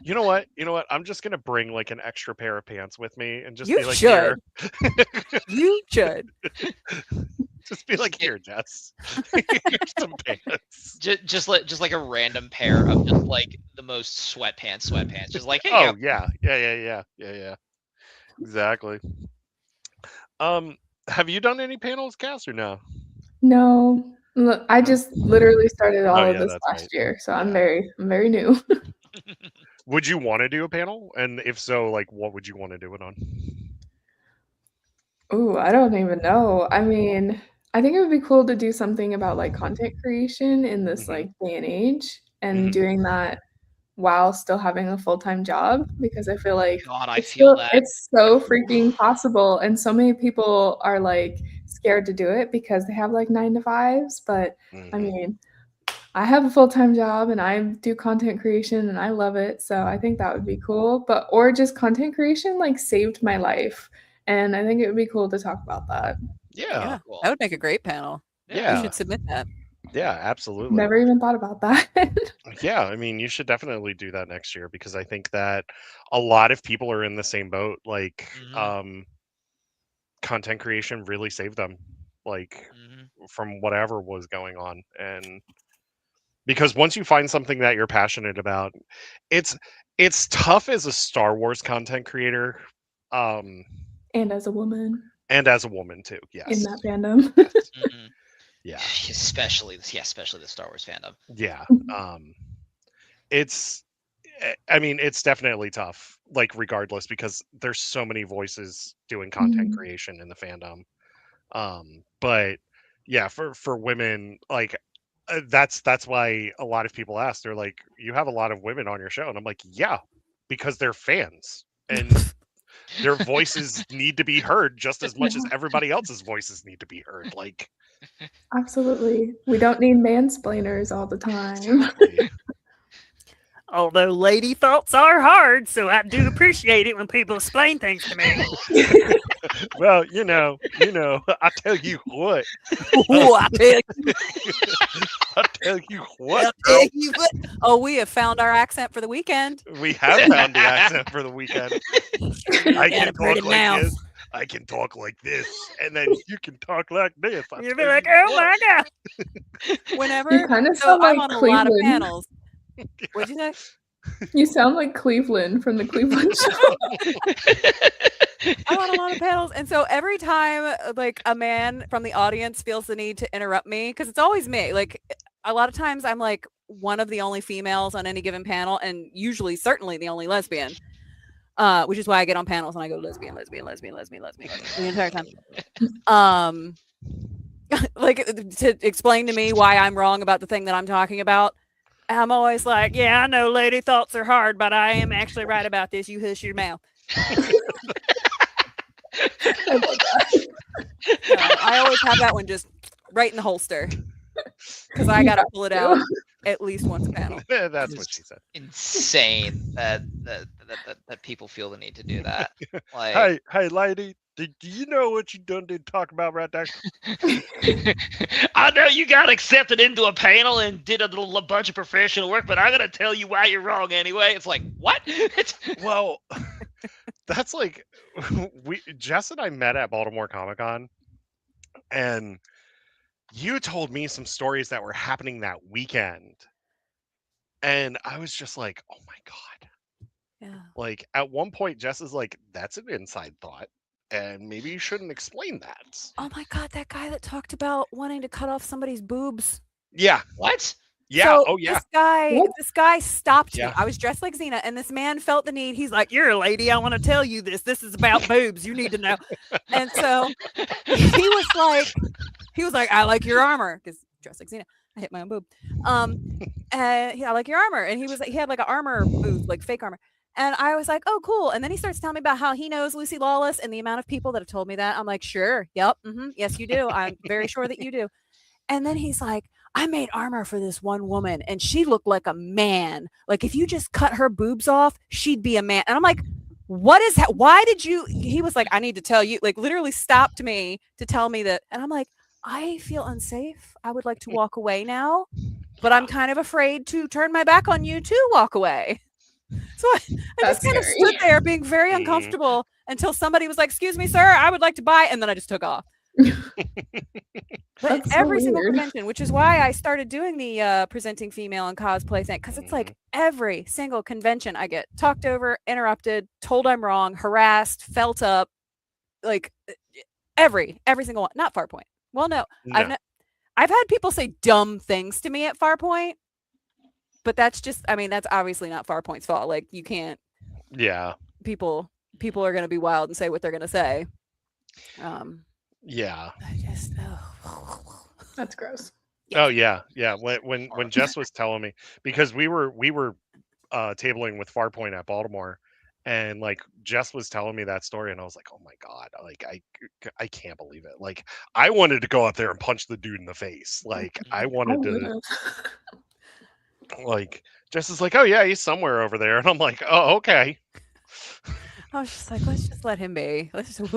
You know what? I'm just gonna bring like an extra pair of pants with me and just you be like, should. Here. You should. Just be like, here, Jess. Here's some pants. Just like a random pair of just like the most sweatpants. Just like, hey, oh yeah. Exactly. Have you done any panels, Cass, or no? No. Look, I just literally started all of this last right. year, so I'm very new. Would you want to do a panel? And if so, like, what would you want to do it on? Ooh, I don't even know. I mean, I think it would be cool to do something about like content creation in this like day and age, and doing that while still having a full-time job, because I feel like God, I feel that. It's so freaking possible, and so many people are like scared to do it because they have like 9 to 5s, but I mean, I have a full-time job and I do content creation and I love it, so I think that would be cool. But or just content creation like saved my life, and I think it would be cool to talk about that. Yeah. Cool. That would make a great panel. Yeah. You should submit that. Yeah, absolutely. Never even thought about that. Yeah, I mean, you should definitely do that next year, because I think that a lot of people are in the same boat. Like, content creation really saved them, like, from whatever was going on. And because once you find something that you're passionate about, it's tough as a Star Wars content creator. And as a woman. And as a woman too, yes. In that fandom. Yes. Yeah. Especially the Star Wars fandom. Yeah. It's definitely tough, like, regardless, because there's so many voices doing content creation in the fandom. But yeah, for women, like, that's why a lot of people ask, they're like, you have a lot of women on your show, and I'm like, yeah, because they're fans and their voices need to be heard just as much as everybody else's voices need to be heard. Like, absolutely, we don't need mansplainers all the time. Exactly. Although lady thoughts are hard, so I do appreciate it when people explain things to me. Well, I tell you what. Ooh, I tell you, I tell you what, I girl. tell you what. Oh, we have found our accent for the weekend. We have found the accent for the weekend. I got a can pretty talk like mouth. this. I can talk like this, and then you can talk like this. I You'll tell be like, you oh what. my god. Whenever, You kind of so sound I'm like on a lot of Cleveland. panels. What'd you say? You sound like Cleveland from the Cleveland Show. I'm on a lot of panels, and so every time like a man from the audience feels the need to interrupt me, because it's always me. Like a lot of times I'm like one of the only females on any given panel, and usually certainly the only lesbian. Which is why I get on panels and I go lesbian the entire time. Like to explain to me why I'm wrong about the thing that I'm talking about. I'm always like, Yeah, I know lady thoughts are hard, but I am actually right about this. You hush your mouth. I love that. I always have that one just right in the holster because I gotta pull it out at least once a panel. That's what she said. Insane that people feel the need to do that. Like, Hey, lady, do you know what you done did talk about right there? I know you got accepted into a panel and did a little bunch of professional work, but I'm gonna tell you why you're wrong anyway. It's like, what? Well, that's like Jess and I met at Baltimore Comic Con, and you told me some stories that were happening that weekend, and I was just like, oh my god. Yeah. Like at one point, Jess is like, that's an inside thought, and maybe you shouldn't explain that. Oh my god, that guy that talked about wanting to cut off somebody's boobs. Yeah. What? Yeah. So Oh yeah. This guy stopped Yeah. me. I was dressed like Xena, and this man felt the need. He's like, You're a lady. I want to tell you this. This is about boobs. You need to know. and so he was like, I like your armor because dressed like Xena. I hit my own boob. I like your armor, and he had like an armor booth, like fake armor. And I was like, oh, cool. And then he starts telling me about how he knows Lucy Lawless and the amount of people that have told me that. I'm like, sure. Yep. Yes, you do. I'm very sure that you do. And then he's like, I made armor for this one woman and she looked like a man. Like if you just cut her boobs off, she'd be a man. And I'm like, what is that? Why did you? He was like, I need to tell you, like literally stopped me to tell me that. And I'm like, I feel unsafe. I would like to walk away now, but I'm kind of afraid to turn my back on you to walk away. So I just kind of stood there being very uncomfortable until somebody was like, excuse me, sir, I would like to buy. And then I just took off. But every single convention, which is why I started doing the presenting female and cosplay thing, because it's like every single convention I get talked over, interrupted, told I'm wrong, harassed, felt up, like every single one. Not Farpoint. Well, no. I've had people say dumb things to me at Farpoint. But that's just, I mean, that's obviously not Farpoint's fault. Like, you can't. Yeah. People are going to be wild and say what they're going to say. Yeah. I just, That's gross. Oh yeah, yeah. When Jess was telling me, because we were tabling with Farpoint at Baltimore, and like Jess was telling me that story, and I was like, oh my god, like I can't believe it. Like I wanted to go out there and punch the dude in the face. Like I wanted to. Like Jess is like, oh yeah, he's somewhere over there, and I'm like, oh okay. I was just like, let's just let him be. Let's just.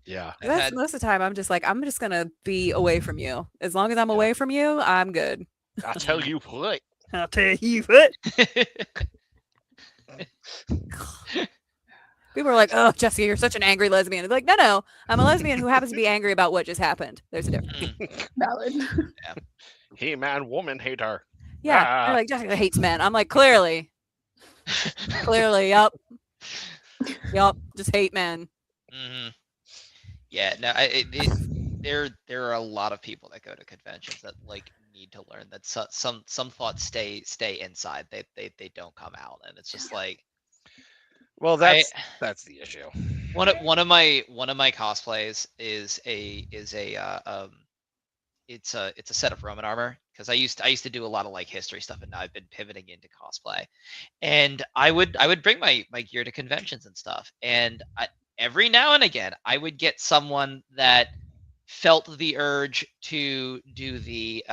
Yeah. That's most of the time. I'm just like, I'm just gonna be away from you. As long as I'm away from you, I'm good. I'll tell you what. I'll tell you what. People are like, oh, Jessica, you're such an angry lesbian. It's like, no, I'm a lesbian who happens to be angry about what just happened. There's a difference. Valid. Yeah. Hey man, woman hater. Yeah, they're like, Jessica hates men. I'm like, clearly, yep, just hate men. Mm-hmm. Yeah, no, there are a lot of people that go to conventions that like need to learn that some thoughts stay inside. They don't come out, and it's just like. Well, that's the issue. One of my cosplays is a it's a set of Roman armor, because I used to do a lot of like history stuff, and now I've been pivoting into cosplay. And I would bring my gear to conventions and stuff, and every now and again I would get someone that felt the urge to do the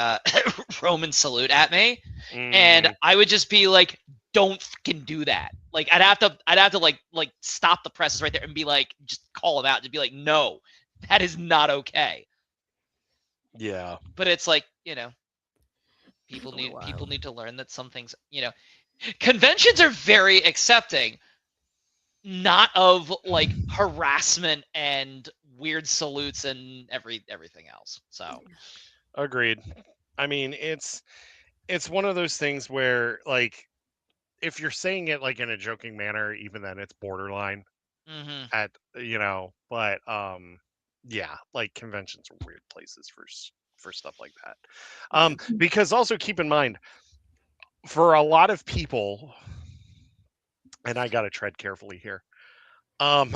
Roman salute at me, and I would just be like, don't fucking do that. Like I'd have to like stop the presses right there and be like, just call him out and be like, no, that is not okay. Yeah. But it's like, people People are wild. need to learn that some things, conventions are very accepting, not of like harassment and weird salutes and everything else. So Agreed. I mean, it's one of those things where, like, if you're saying it like in a joking manner, even then it's borderline at but yeah, like conventions are weird places for stuff like that. Because also keep in mind, for a lot of people, and I got to tread carefully here. Um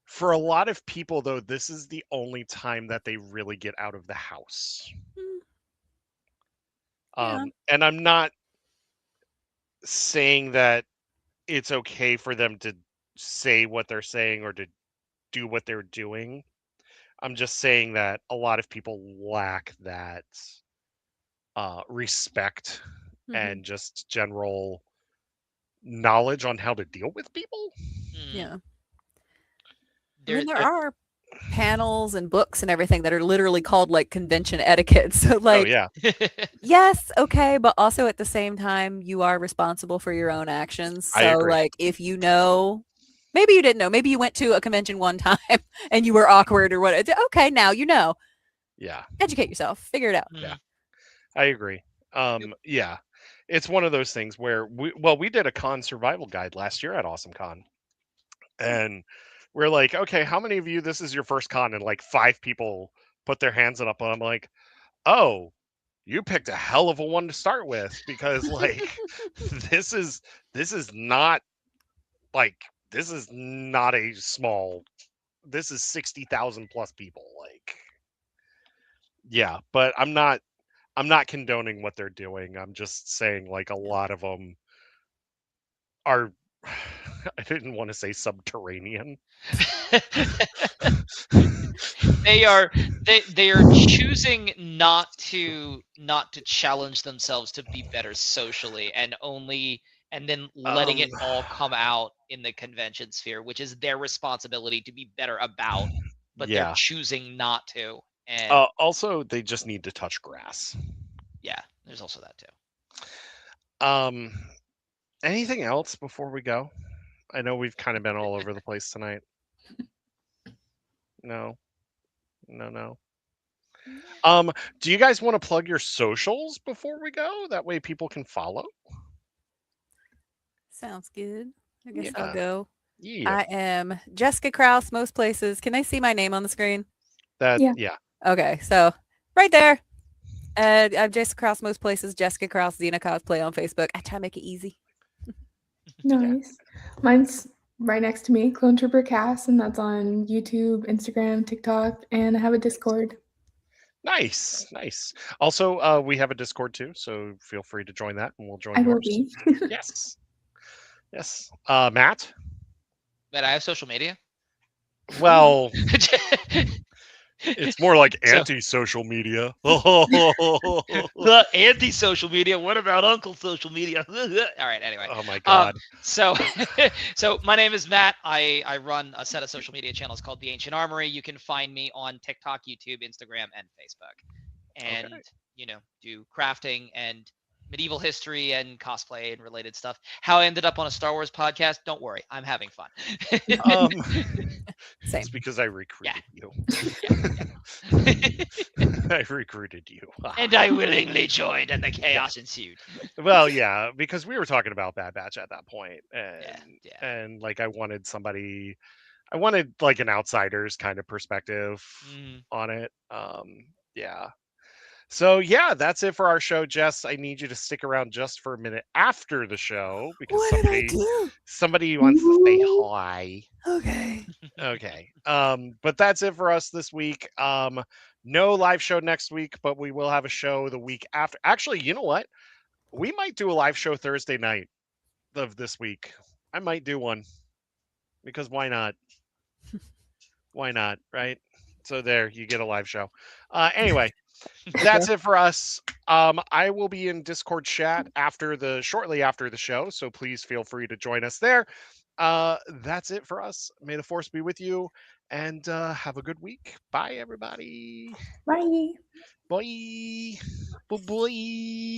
for a lot of people though, this is the only time that they really get out of the house. Yeah. And I'm not saying that it's okay for them to say what they're saying or to do what they're doing. I'm just saying that a lot of people lack that respect and just general knowledge on how to deal with people. Yeah. I there, mean, there there are panels and books and everything that are literally called like convention etiquette. So Oh like, yeah, yes, okay, but also at the same time, you are responsible for your own actions. I So agree. like, if you know, maybe you didn't know, maybe you went to a convention one time and you were awkward or what. Okay, now you know. Yeah, Educate yourself. Figure it out. yeah, I agree. Yeah, it's one of those things where we did a con survival guide last year at Awesome Con, and we're like, okay, how many of you this is your first con? And like 5 people put their hands up, and I'm like, oh, you picked a hell of a one to start with, because like this is not like this is not a small, this is 60,000 plus people, like, yeah, but I'm not condoning what they're doing. I'm just saying, like, a lot of them are I didn't want to say subterranean. they are choosing not to challenge themselves to be better socially, and then letting it all come out in the convention sphere, which is their responsibility to be better about, but they're Yeah. choosing not to. And Also, they just need to touch grass. yeah, there's also that too. Anything else before we go? I know we've kind of been all over the place tonight. No. Do you guys want to plug your socials before we go? That way people can follow. Sounds good. I guess Yeah. I'll go. Yeah. I am Jessica Krause, most places. Can I see my name on the screen? Yeah. Okay, so right there. I'm Jessica Krause, most places. Jessica Krause, Xena Cosplay on Facebook. I try to make it easy. Nice. Mine's right next to me, Clone Trooper Cast, and that's on YouTube, Instagram, TikTok, and I have a Discord. Nice. Also, we have a Discord too, so feel free to join that, and we'll join I will yours. be. Yes. Matt. But I have social media. Well, it's more like So- anti-social media. The anti-social media. What about Uncle Social Media? All right. Anyway. Oh my god. So my name is Matt. I run a set of social media channels called The Ancient Armory. You can find me on TikTok, YouTube, Instagram, and Facebook. And do crafting and medieval history and cosplay and related stuff. How I ended up on a Star Wars podcast, don't worry, I'm having fun. Same. It's because I recruited you. I recruited you. And I willingly joined, and the chaos ensued. Well, yeah, because we were talking about Bad Batch at that point, Yeah. and like I wanted like an outsider's kind of perspective on it. Yeah. So yeah, that's it for our show. Jess, I need you to stick around just for a minute after the show, because What did I do? somebody wants to say hi. Okay. Okay. But that's it for us this week. No live show next week, but we will have a show the week after. Actually, you know what? We might do a live show Thursday night of this week. I might do one, because why not? Why not, right? So there, you get a live show. Anyway, That's it for us. I will be in Discord chat shortly after the show, so please feel free to join us there. That's it for us. May the force be with you, and have a good week. Bye, everybody. Bye. Bye. Bye. Bye.